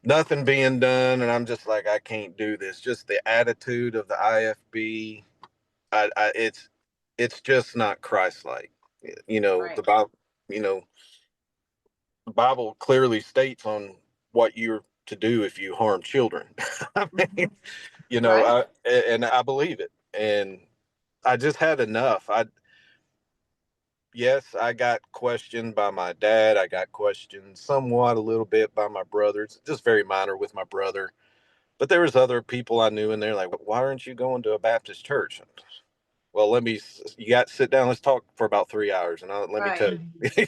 Speaker 2: nothing being done. And I'm just like, I can't do this. Just the attitude of the IFB. It's just not Christ-like.
Speaker 1: Right.
Speaker 2: The Bible, the Bible clearly states on what you're to do if you harm children. I mean,
Speaker 1: Right.
Speaker 2: and I believe it. And I just had enough. Yes, I got questioned by my dad. I got questioned somewhat a little bit by my brother. It's just very minor with my brother. But there was other people I knew in there like, why aren't you going to a Baptist church? Well, you got to sit down. Let's talk for about 3 hours. And let me tell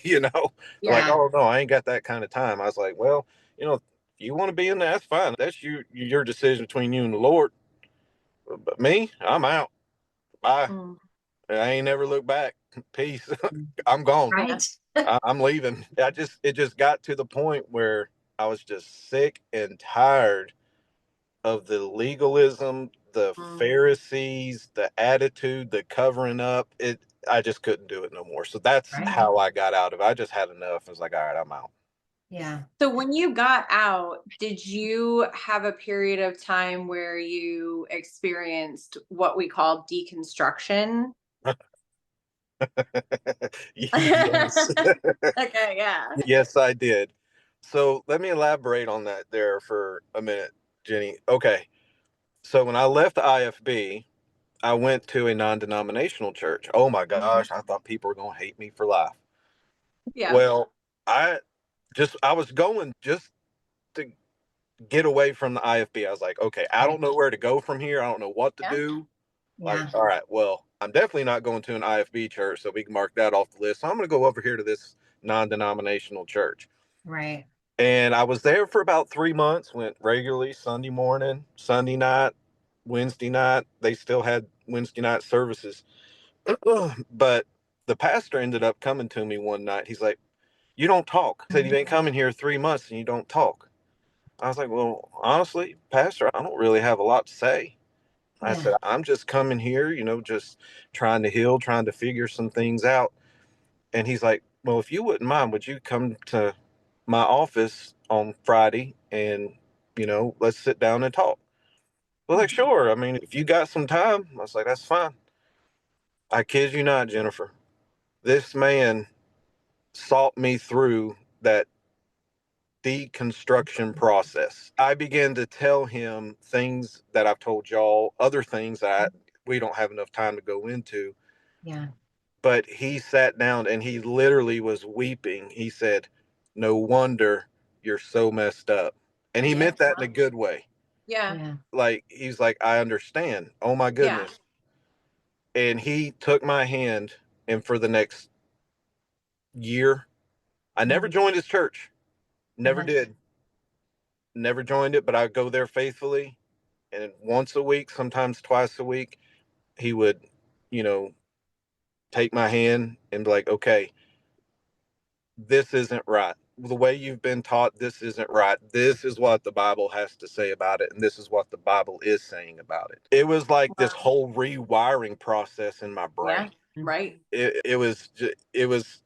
Speaker 2: you, like, oh, no, I ain't got that kind of time. I was like, well, if you want to be in there, that's fine. That's your decision between you and the Lord. But me, I'm out. Bye. I ain't never looked back. Peace. I'm gone.
Speaker 3: Right.
Speaker 2: I'm leaving. It just got to the point where I was just sick and tired of the legalism, the Pharisees, the attitude, the covering up, I just couldn't do it no more. So that's
Speaker 3: Right.
Speaker 2: how I got out of it. I just had enough. I was like, all right, I'm out.
Speaker 3: Yeah.
Speaker 1: So when you got out, did you have a period of time where you experienced what we call deconstruction?
Speaker 2: Yes.
Speaker 1: Okay, yeah.
Speaker 2: Yes, I did. So let me elaborate on that there for a minute, Jenny. Okay. So when I left the IFB, I went to a non-denominational church. Oh my gosh, I thought people were going to hate me for life.
Speaker 1: Yeah.
Speaker 2: Well, I was going just to get away from the IFB. I was like, okay, I don't know where to go from here. I don't know what to
Speaker 1: Yeah.
Speaker 2: do.
Speaker 3: Yeah.
Speaker 2: Like, all right, well, I'm definitely not going to an IFB church, so we can mark that off the list. So I'm going to go over here to this non-denominational church.
Speaker 3: Right.
Speaker 2: And I was there for about 3 months, went regularly Sunday morning, Sunday night, Wednesday night. They still had Wednesday night services. But the pastor ended up coming to me one night. He's like, you don't talk. He said, you've been coming here 3 months and you don't talk. I was like, well, honestly, Pastor, I don't really have a lot to say. I
Speaker 3: Yeah.
Speaker 2: said, I'm just coming here, just trying to heal, trying to figure some things out. And he's like, well, if you wouldn't mind, would you come to my office on Friday and, let's sit down and talk? Well, like, sure. I mean, if you got some time, I was like, that's fine. I kid you not, Jennifer. This man sought me through that deconstruction process. I began to tell him things that I've told y'all, other things that we don't have enough time to go into.
Speaker 3: Yeah.
Speaker 2: But he sat down and he literally was weeping. He said, no wonder you're so messed up. And he meant that in a good way.
Speaker 1: Yeah.
Speaker 3: Yeah.
Speaker 2: Like, he's like, I understand. Oh my goodness. And he took my hand, and for the next year, I never joined his church. Never did. Never joined it, but I go there faithfully. And once a week, sometimes twice a week, he would, you know, take my hand and be like, okay, this isn't right. The way you've been taught, this isn't right. This is what the Bible has to say about it. And this is what the Bible is saying about it. It was like this whole rewiring process in my brain.
Speaker 1: Yeah. Right.
Speaker 2: It was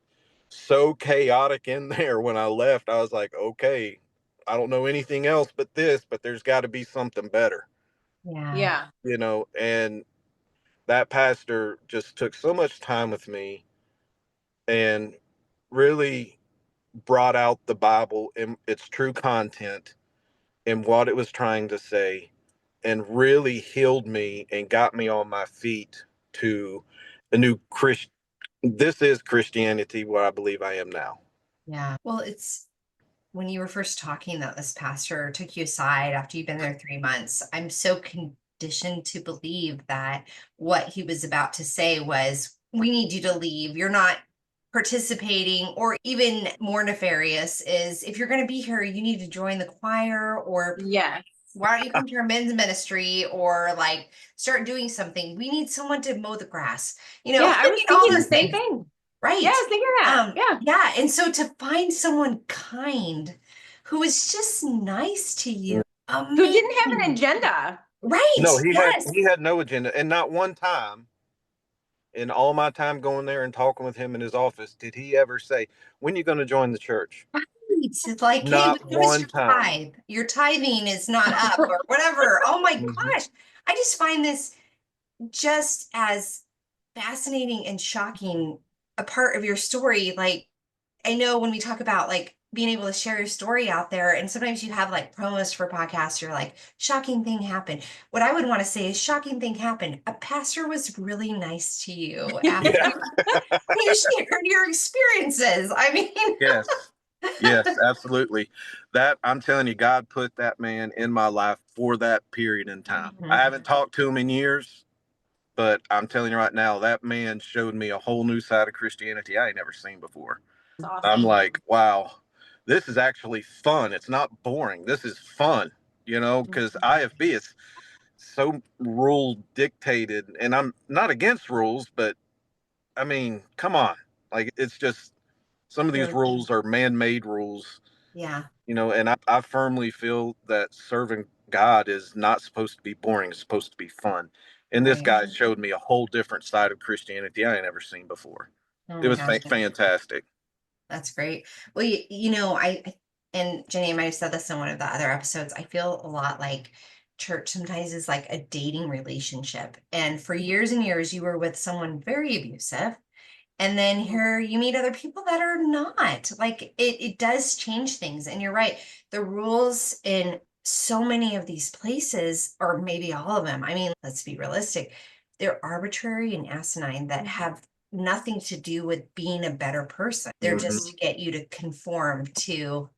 Speaker 2: so chaotic in there when I left. I was like, okay, I don't know anything else but this, but there's got to be something better,
Speaker 3: Yeah.
Speaker 2: and that pastor just took so much time with me and really brought out the Bible and its true content and what it was trying to say, and really healed me and got me on my feet to a new Christian. This is Christianity where I believe I am now.
Speaker 3: Yeah. Well, it's when you were first talking that this pastor took you aside after you've been there 3 months. I'm so conditioned to believe that what he was about to say was, we need you to leave. You're not participating, or even more nefarious is, if you're going to be here, you need to join the choir, or
Speaker 1: Yes.
Speaker 3: why don't you come to our men's ministry, or like start doing something? We need someone to mow the grass,
Speaker 1: Yeah, I was
Speaker 3: all
Speaker 1: thinking the
Speaker 3: those
Speaker 1: same
Speaker 3: things.
Speaker 1: thing.
Speaker 3: Right.
Speaker 1: Yeah, I was thinking that. Yeah.
Speaker 3: Yeah. And so to find someone kind who is just nice to you,
Speaker 1: Who didn't have an
Speaker 3: amazing.
Speaker 1: agenda.
Speaker 3: Right.
Speaker 2: No,
Speaker 3: Yes.
Speaker 2: he had no agenda, and not one time in all my time going there and talking with him in his office did he ever say, when you going to join the church?
Speaker 3: It's like, hey,
Speaker 2: Not
Speaker 3: we noticed
Speaker 2: one
Speaker 3: your
Speaker 2: time.
Speaker 3: tithe. Your tithing is not up, or whatever. Oh my gosh. I just find this just as fascinating and shocking a part of your story. Like, I know when we talk about like being able to share your story out there, and sometimes you have like promos for podcasts, you're like, shocking thing happened. What I would want to say is, shocking thing happened. A pastor was really nice to you after
Speaker 2: Yeah.
Speaker 3: you shared your experiences. I mean,
Speaker 2: Yes. Yes, absolutely. That, I'm telling you, God put that man in my life for that period in time. I haven't talked to him in years, but I'm telling you right now, that man showed me a whole new side of Christianity I ain't never seen before.
Speaker 1: That's awesome.
Speaker 2: I'm like, wow, this is actually fun. It's not boring. This is fun, because IFB is so rule dictated, and I'm not against rules, but I mean, come on. Like, it's just some of these rules are man-made rules,
Speaker 3: yeah.
Speaker 2: and I firmly feel that serving God is not supposed to be boring. It's supposed to be fun. And this
Speaker 3: Right.
Speaker 2: guy showed me a whole different side of Christianity I ain't ever seen before.
Speaker 3: Oh
Speaker 2: It
Speaker 3: my
Speaker 2: was
Speaker 3: gosh.
Speaker 2: fantastic.
Speaker 3: That's great. Well, and Jenny, I might have said this in one of the other episodes. I feel a lot like church sometimes is like a dating relationship. And for years and years, you were with someone very abusive. And then here you meet other people that are not. Like it does change things. And you're right. The rules in so many of these places, or maybe all of them, I mean, let's be realistic, they're arbitrary and asinine that have nothing to do with being a better person. They're just to get you to conform to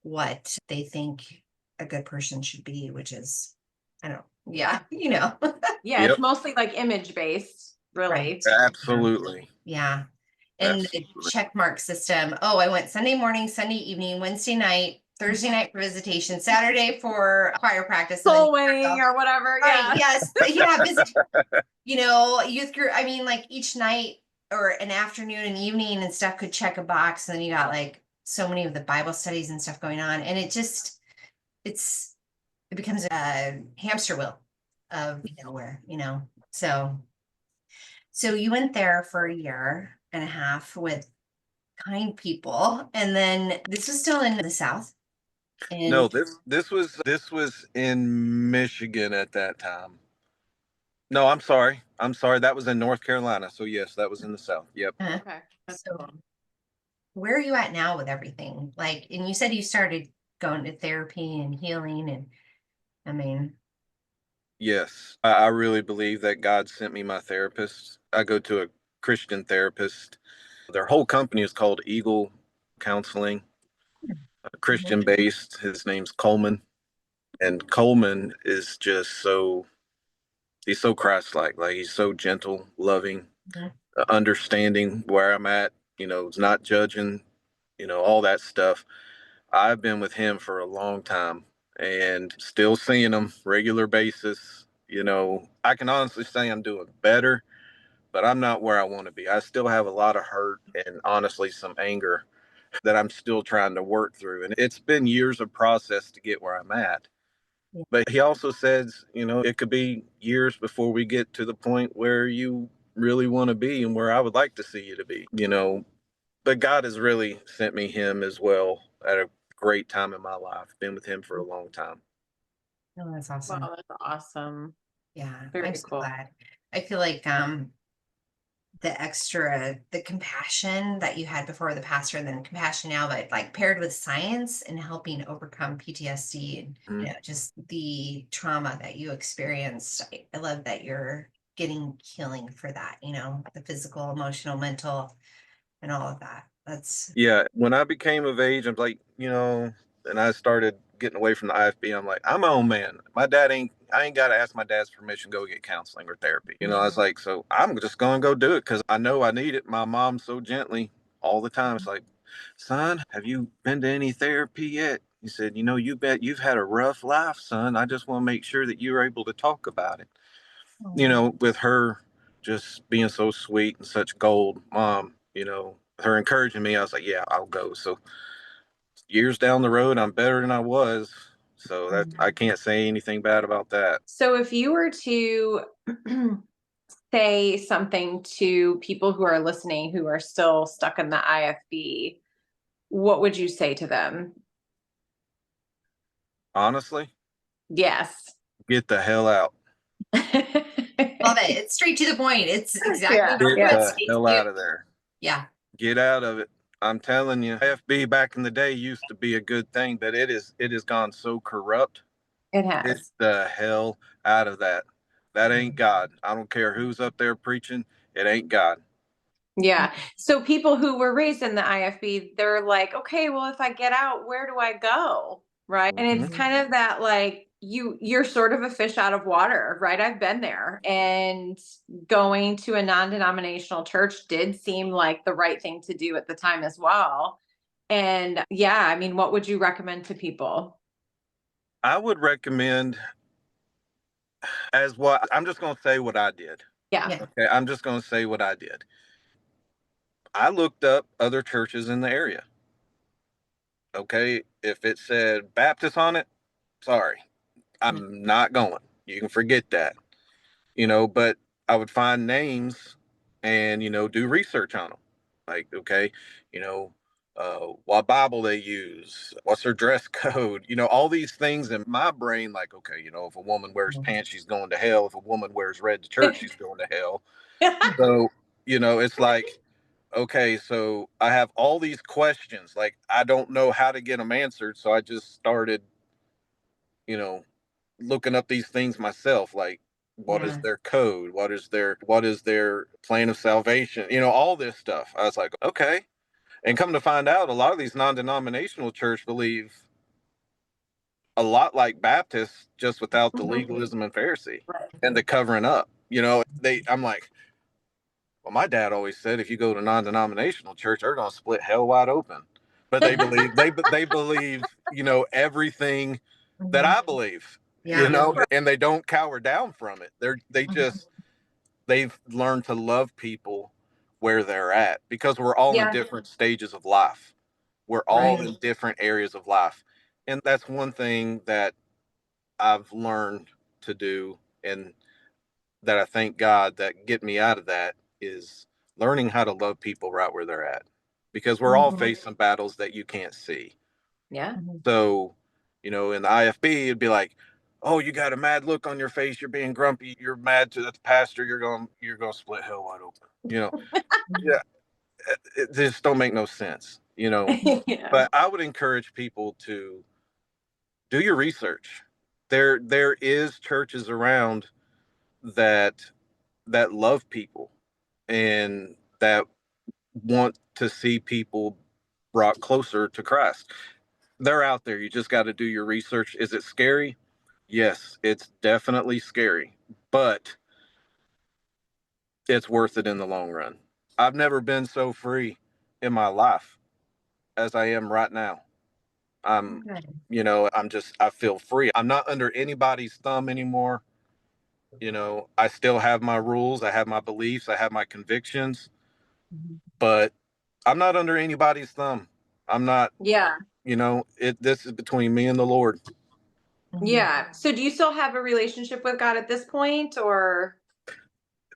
Speaker 3: what they think a good person should be, which is, I don't know. Yeah,
Speaker 1: Yeah,
Speaker 2: Yep.
Speaker 1: it's mostly like image based, really.
Speaker 3: Right.
Speaker 2: Absolutely.
Speaker 3: Yeah. And the
Speaker 2: Absolutely.
Speaker 3: check mark system. Oh, I went Sunday morning, Sunday evening, Wednesday night, Thursday night for visitation, Saturday for choir practice. And then
Speaker 1: Soul winning or whatever.
Speaker 3: right,
Speaker 1: Yeah.
Speaker 3: yes, yeah, youth group. I mean, like each night or an afternoon and evening and stuff could check a box, and then you got like so many of the Bible studies and stuff going on, and it's it becomes a hamster wheel of nowhere, So you went there for a year and a half with kind people, and then this was still in the South.
Speaker 2: No,
Speaker 3: And
Speaker 2: this was in Michigan at that time. No, I'm sorry. I'm sorry. That was in North Carolina. So yes, that was in the South. Yep.
Speaker 1: Okay. That's
Speaker 3: so
Speaker 1: cool.
Speaker 3: where are you at now with everything? Like, and you said you started going to therapy and healing, and I mean,
Speaker 2: Yes. I really believe that God sent me my therapist. I go to a Christian therapist. Their whole company is called Eagle Counseling, Christian based. His name's Coleman. And Coleman is just he's so Christ-like. Like he's so gentle, loving,
Speaker 3: Mhm.
Speaker 2: understanding where I'm at, not judging, all that stuff. I've been with him for a long time and still seeing him regular basis. I can honestly say I'm doing better, but I'm not where I want to be. I still have a lot of hurt and honestly some anger that I'm still trying to work through. And it's been years of process to get where I'm at.
Speaker 3: Yeah.
Speaker 2: But he also says, it could be years before we get to the point where you really want to be and where I would like to see you to be. But God has really sent me him as well at a great time in my life. Been with him for a long time.
Speaker 3: Oh, that's
Speaker 1: Wow,
Speaker 3: awesome.
Speaker 1: that's awesome.
Speaker 3: Yeah,
Speaker 1: Very
Speaker 3: I'm so
Speaker 1: cool.
Speaker 3: glad. I feel like the compassion that you had before the pastor, and then compassion now, but like paired with science and helping overcome PTSD and just the trauma that you experienced. I love that you're getting healing for that, the physical, emotional, mental, and all of that. That's
Speaker 2: Yeah, when I became of age, I'm like, and I started getting away from the IFB. I'm like, I'm my own man. I ain't got to ask my dad's permission to go get counseling or therapy. I was like, so I'm just going to go do it because I know I need it. My mom so gently all the time. It's like, son, have you been to any therapy yet? He said, you bet you've had a rough life, son. I just want to make sure that you're able to talk about it. With her just being so sweet and such gold mom, her encouraging me, I was like, yeah, I'll go. So years down the road, I'm better than I was. So that I can't say anything bad about that.
Speaker 1: So if you were to say something to people who are listening who are still stuck in the IFB, what would you say to them?
Speaker 2: Honestly,
Speaker 1: Yes.
Speaker 2: get the hell out.
Speaker 3: love it. It's straight to the point. It's exactly
Speaker 1: Yeah.
Speaker 3: what
Speaker 2: Get
Speaker 3: we would
Speaker 2: the
Speaker 3: say to
Speaker 2: hell
Speaker 3: you.
Speaker 2: out of there.
Speaker 3: Yeah.
Speaker 2: Get out of it. I'm telling you, IFB back in the day used to be a good thing, but it has gone so corrupt.
Speaker 1: It
Speaker 2: Get
Speaker 1: has.
Speaker 2: the hell out of that. That ain't God. I don't care who's up there preaching. It ain't God.
Speaker 1: Yeah. So people who were raised in the IFB, they're like, okay, well, if I get out, where do I go? Right. And it's kind of that like you're sort of a fish out of water, right? I've been there, and going to a non-denominational church did seem like the right thing to do at the time as well. And yeah, I mean, what would you recommend to people?
Speaker 2: I would recommend as what I'm just going to say what I did.
Speaker 1: Yeah.
Speaker 3: Yeah.
Speaker 2: Okay. I'm just going to say what I did. I looked up other churches in the area. Okay. If it said Baptist on it, sorry. I'm not going. You can forget that, but I would find names and, do research on them. Like, okay, you know, what Bible they use, what's their dress code, all these things in my brain, like, okay, if a woman wears pants, she's going to hell. If a woman wears red to church, she's going to hell. So, it's like, okay, so I have all these questions, like I don't know how to get them answered. So I just started, you know, looking up these things myself, like what is
Speaker 3: Yeah.
Speaker 2: their code, what is their plan of salvation, all this stuff. I was like, okay. And come to find out, a lot of these non-denominational church believe a lot like Baptists, just without the
Speaker 1: Mhm.
Speaker 2: legalism and Pharisee
Speaker 1: Right.
Speaker 2: and the covering up. I'm like, well, my dad always said if you go to non-denominational church, they're going to split hell wide open. But they believe everything that
Speaker 3: Mhm.
Speaker 2: I believe,
Speaker 3: Yeah.
Speaker 2: and they don't cower down from it. They've learned to love people where they're at, because we're all in
Speaker 1: Yeah.
Speaker 2: different stages of life. We're all
Speaker 3: Right.
Speaker 2: in different areas of life. And that's one thing that I've learned to do, and that I thank God that get me out of that, is learning how to love people right where they're at, because we're all
Speaker 3: Mhm.
Speaker 2: facing battles that you can't see.
Speaker 1: Yeah.
Speaker 3: Mhm.
Speaker 2: So, in the IFB, it'd be like, oh, you got a mad look on your face, you're being grumpy, you're mad to the pastor, you're going to split hell wide open.
Speaker 3: Mhm.
Speaker 2: Yeah, it just don't make no sense.
Speaker 1: Yeah.
Speaker 2: But I would encourage people to do your research. There is churches around that love people, and that want to see people brought closer to Christ. They're out there. You just got to do your research. Is it scary? Yes, it's definitely scary, but it's worth it in the long run. I've never been so free in my life as I am right now. I'm,
Speaker 3: Okay.
Speaker 2: I feel free. I'm not under anybody's thumb anymore. I still have my rules, I have my beliefs, I have my convictions,
Speaker 3: Mhm.
Speaker 2: but I'm not under anybody's thumb. I'm not,
Speaker 1: Yeah.
Speaker 2: this is between me and the Lord.
Speaker 3: Mhm.
Speaker 1: Yeah. So do you still have a relationship with God at this point, or?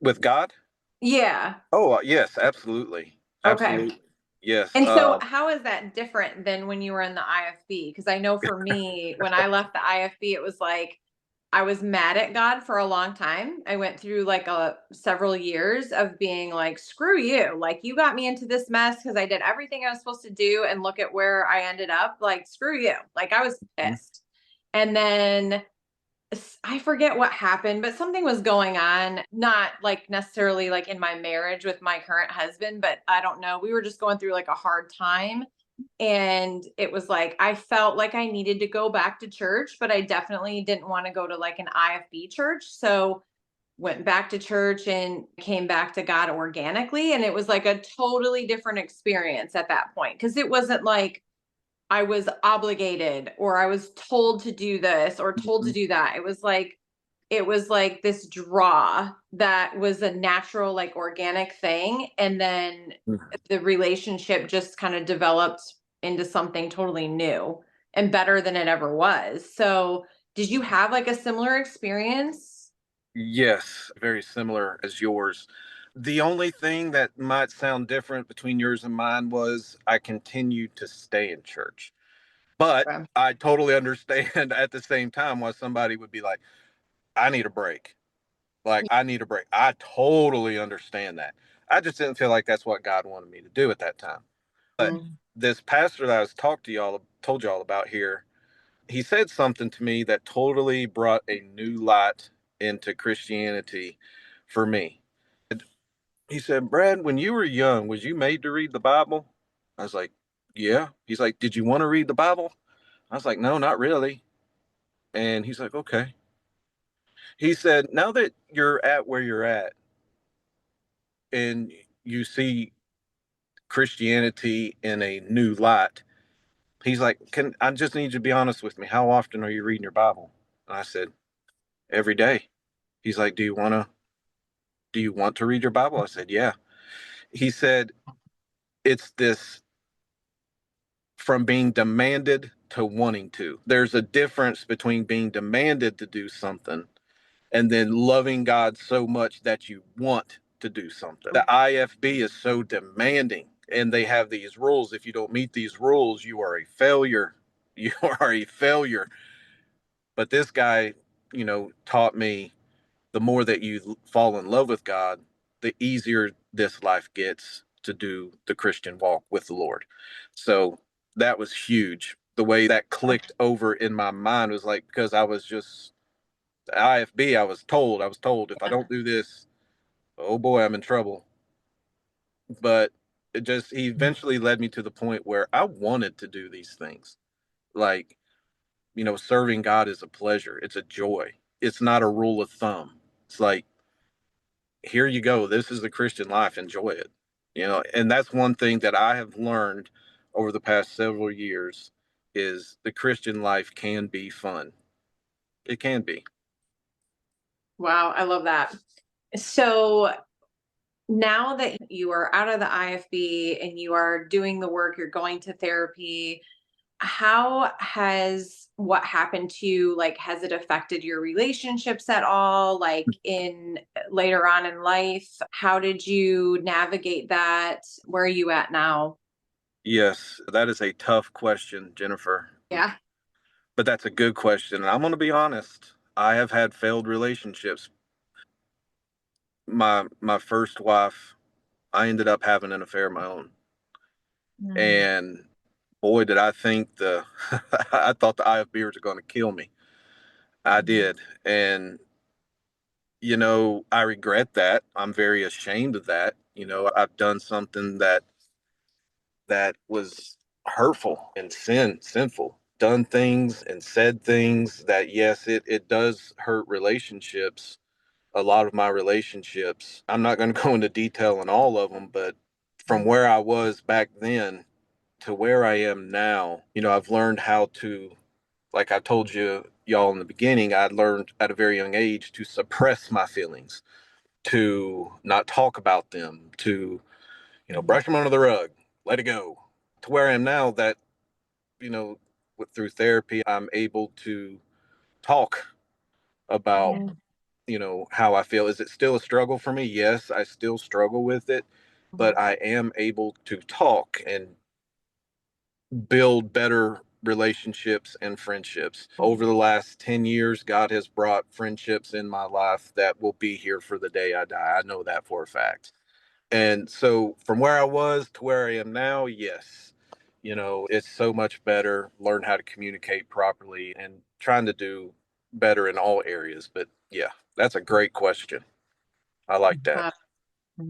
Speaker 2: With God?
Speaker 1: Yeah.
Speaker 2: Oh, yes, absolutely.
Speaker 1: Okay.
Speaker 2: Absolutely. Yes.
Speaker 1: And so how is that different than when you were in the IFB? Because I know for me, when I left the IFB, it was like I was mad at God for a long time. I went through like several years of being like, screw you. Like you got me into this mess because I did everything I was supposed to do, and look at where I ended up. Like, screw you. Like I was pissed. And then I forget what happened, but something was going on, not like necessarily like in my marriage with my current husband, but I don't know. We were just going through like a hard time. And it was like, I felt like I needed to go back to church, but I definitely didn't want to go to like an IFB church. So went back to church and came back to God organically. And it was like a totally different experience at that point. Cause it wasn't like, I was obligated or I was told to do this or told to do that. It was like this draw that was a natural, like organic thing. And then the relationship just kind of developed into something totally new and better than it ever was. So, did you have like a similar experience?
Speaker 2: Yes, very similar as yours. The only thing that might sound different between yours and mine was I continued to stay in church. But
Speaker 1: Okay.
Speaker 2: I totally understand at the same time why somebody would be like, I need a break. Like, I need a break. I totally understand that. I just didn't feel like that's what God wanted me to do at that time. But
Speaker 1: Mhm.
Speaker 2: this pastor that I was told y'all about here, he said something to me that totally brought a new light into Christianity for me. He said, Brad, when you were young, was you made to read the Bible? I was like, yeah. He's like, did you want to read the Bible? I was like, no, not really. And he's like, okay. He said, now that you're at where you're at and you see Christianity in a new light, he's like, can I just need you to be honest with me? How often are you reading your Bible? And I said, every day. He's like, do you want to read your Bible? I said, yeah. He said, it's this from being demanded to wanting to. There's a difference between being demanded to do something and then loving God so much that you want to do something. The IFB is so demanding, and they have these rules. If you don't meet these rules, you are a failure. You are a failure. But this guy, taught me the more that you fall in love with God, the easier this life gets to do the Christian walk with the Lord. So that was huge. The way that clicked over in my mind was like, because I was just the IFB, I was told if I don't do this, oh boy, I'm in trouble. But he eventually led me to the point where I wanted to do these things. Like, serving God is a pleasure. It's a joy. It's not a rule of thumb. It's like, here you go. This is the Christian life. Enjoy it. And that's one thing that I have learned over the past several years is the Christian life can be fun. It can be.
Speaker 1: Wow, I love that. So now that you are out of the IFB and you are doing the work, you're going to therapy, how has what happened to you, like, has it affected your relationships at all? Like, in later on in life, how did you navigate that? Where are you at now?
Speaker 2: Yes, that is a tough question, Jennifer.
Speaker 1: Yeah.
Speaker 2: But that's a good question. And I'm going to be honest. I have had failed relationships. My first wife, I ended up having an affair of my own.
Speaker 3: Mm.
Speaker 2: And boy, did I think I thought the IFB was going to kill me. I did. And, I regret that. I'm very ashamed of that. I've done something that was hurtful and sinful, done things and said things that, yes, it does hurt relationships. A lot of my relationships, I'm not going to go into detail on all of them, but from where I was back then to where I am now, I've learned how to, like I told y'all in the beginning, I learned at a very young age to suppress my feelings, to not talk about them, to, brush them under the rug, let it go. To where I am now that, through therapy, I'm able to talk about,
Speaker 1: Yeah.
Speaker 2: how I feel. Is it still a struggle for me? Yes, I still struggle with it, but I am able to talk and build better relationships and friendships. Over the last 10 years, God has brought friendships in my life that will be here for the day I die. I know that for a fact. And so from where I was to where I am now, yes, it's so much better. Learn how to communicate properly and trying to do better in all areas. But yeah, that's a great question. I like that.
Speaker 1: Uh,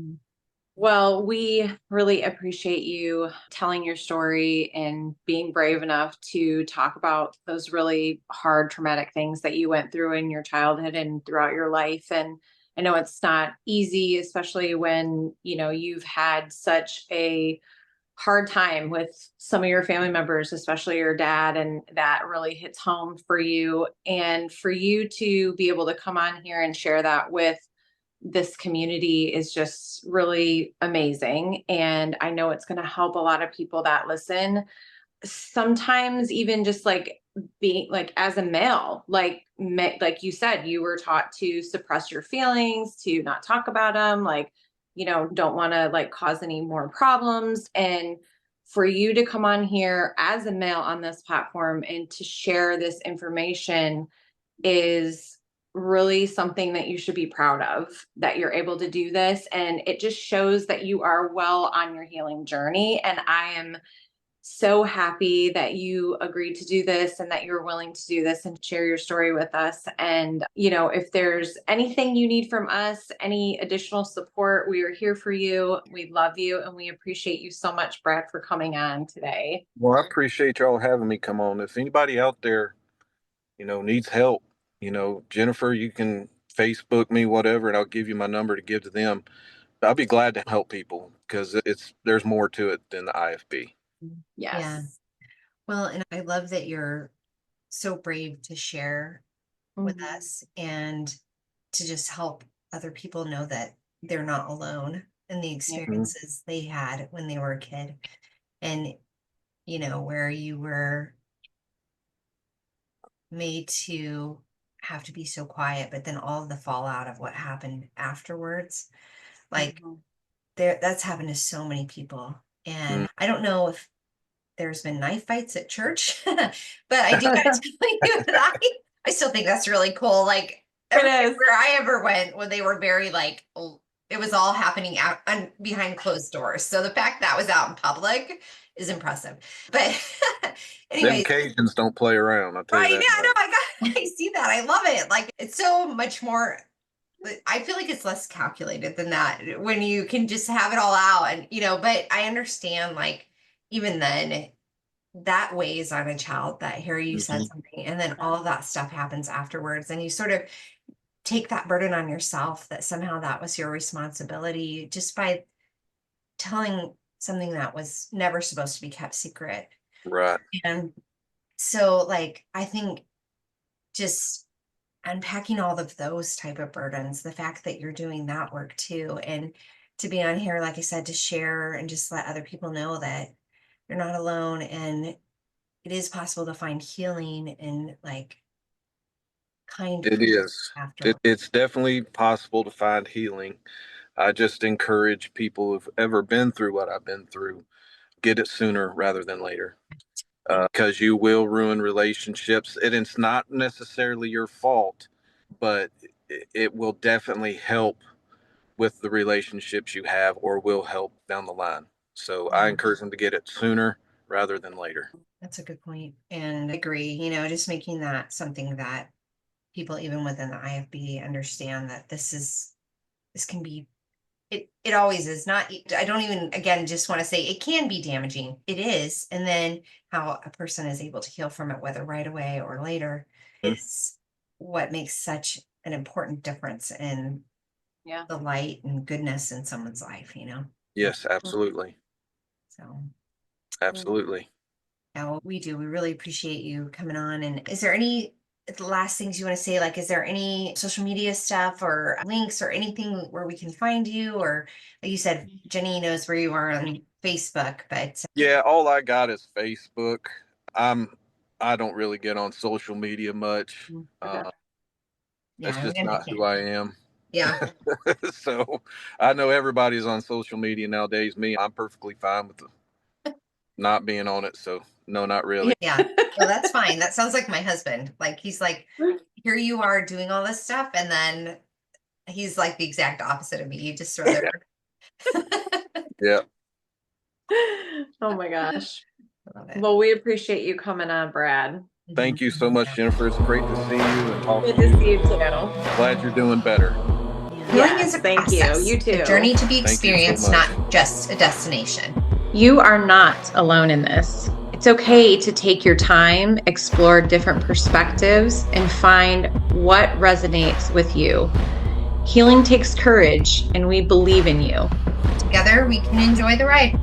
Speaker 1: Well, we really appreciate you telling your story and being brave enough to talk about those really hard, traumatic things that you went through in your childhood and throughout your life. And I know it's not easy, especially when, you've had such a hard time with some of your family members, especially your dad, and that really hits home for you. And for you to be able to come on here and share that with this community is just really amazing. And I know it's going to help a lot of people that listen. Sometimes even just like being like as a male, like you said, you were taught to suppress your feelings, to not talk about them, like, don't want to like cause any more problems. And for you to come on here as a male on this platform and to share this information is really something that you should be proud of, that you're able to do this. And it just shows that you are well on your healing journey. And I am so happy that you agreed to do this and that you're willing to do this and share your story with us. And, if there's anything you need from us, any additional support, we are here for you. We love you. And we appreciate you so much, Brad, for coming on today.
Speaker 2: Well, I appreciate y'all having me come on. If anybody out there, needs help, Jennifer, you can Facebook me, whatever, and I'll give you my number to give to them. I'll be glad to help people because there's more to it than the IFB.
Speaker 1: Yes.
Speaker 3: Yeah. Well, and I love that you're so brave to share with
Speaker 1: Mhm.
Speaker 3: us and to just help other people know that they're not alone in the experiences they had when they were a kid. And, where you were made to have to be so quiet, but then all of the fallout of what happened afterwards, like that's happened to so many people. And I don't know if there's been knife fights at church, but I do gotta tell you that I still think that's really cool. Like everywhere I ever went, when they were very like, it was all happening out behind closed doors. So the fact that was out in public is impressive. But
Speaker 2: Them
Speaker 3: anyways,
Speaker 2: Cajuns don't play around. I'll tell you
Speaker 3: right?
Speaker 2: that.
Speaker 3: Yeah, no, I see that. I love it. Like it's so much more. I feel like it's less calculated than that when you can just have it all out, and but I understand, like, even then that weighs on a child, that here you said something and then all of that stuff happens afterwards, and you sort of take that burden on yourself that somehow that was your responsibility just by telling something that was never supposed to be kept secret.
Speaker 2: Right.
Speaker 3: And so, like, I think just unpacking all of those type of burdens, the fact that you're doing that work too, and to be on here, like I said, to share and just let other people know that you're not alone, and it is possible to find healing and like kind
Speaker 2: It is.
Speaker 3: after.
Speaker 2: It's definitely possible to find healing. I just encourage people who've ever been through what I've been through, get it sooner rather than later. Because you will ruin relationships. It's not necessarily your fault, but it will definitely help with the relationships you have, or will help down the line. So I encourage them to get it sooner rather than later.
Speaker 3: That's a good point. And I agree, just making that something that people, even within the IFB, understand that this can be, it always is not, I don't even, again, just want to say it can be damaging. It is. And then how a person is able to heal from it, whether right away or later, is what makes such an important difference in the light and goodness in someone's life,
Speaker 2: Yes, absolutely.
Speaker 3: So
Speaker 2: Absolutely.
Speaker 3: yeah, we do. We really appreciate you coming on. And is there any last things you want to say? Like, is there any social media stuff or links or anything where we can find you? Or like you said, Jenny knows where you are on Facebook, but
Speaker 2: Yeah, all I got is Facebook. I don't really get on social media much. That's just not who I am.
Speaker 3: Yeah.
Speaker 2: So I know everybody's on social media nowadays. I'm perfectly fine with not being on it. So no, not really.
Speaker 3: Yeah. Well, that's fine. That sounds like my husband. Like, he's like, here you are doing all this stuff. And then he's like the exact opposite of me. You just rather.
Speaker 2: Yeah.
Speaker 1: Oh my gosh. Well, we appreciate you coming on, Brad.
Speaker 2: Thank you so much, Jennifer. It's great to see you and talk
Speaker 1: Good
Speaker 2: to you.
Speaker 1: to see you too.
Speaker 2: Glad you're doing better.
Speaker 3: Healing is a process,
Speaker 1: you too.
Speaker 3: A journey to be experienced, not just a destination.
Speaker 1: You are not alone in this. It's okay to take your time, explore different perspectives, and find what resonates with you. Healing takes courage, and we believe in you.
Speaker 3: Together, we can enjoy the ride.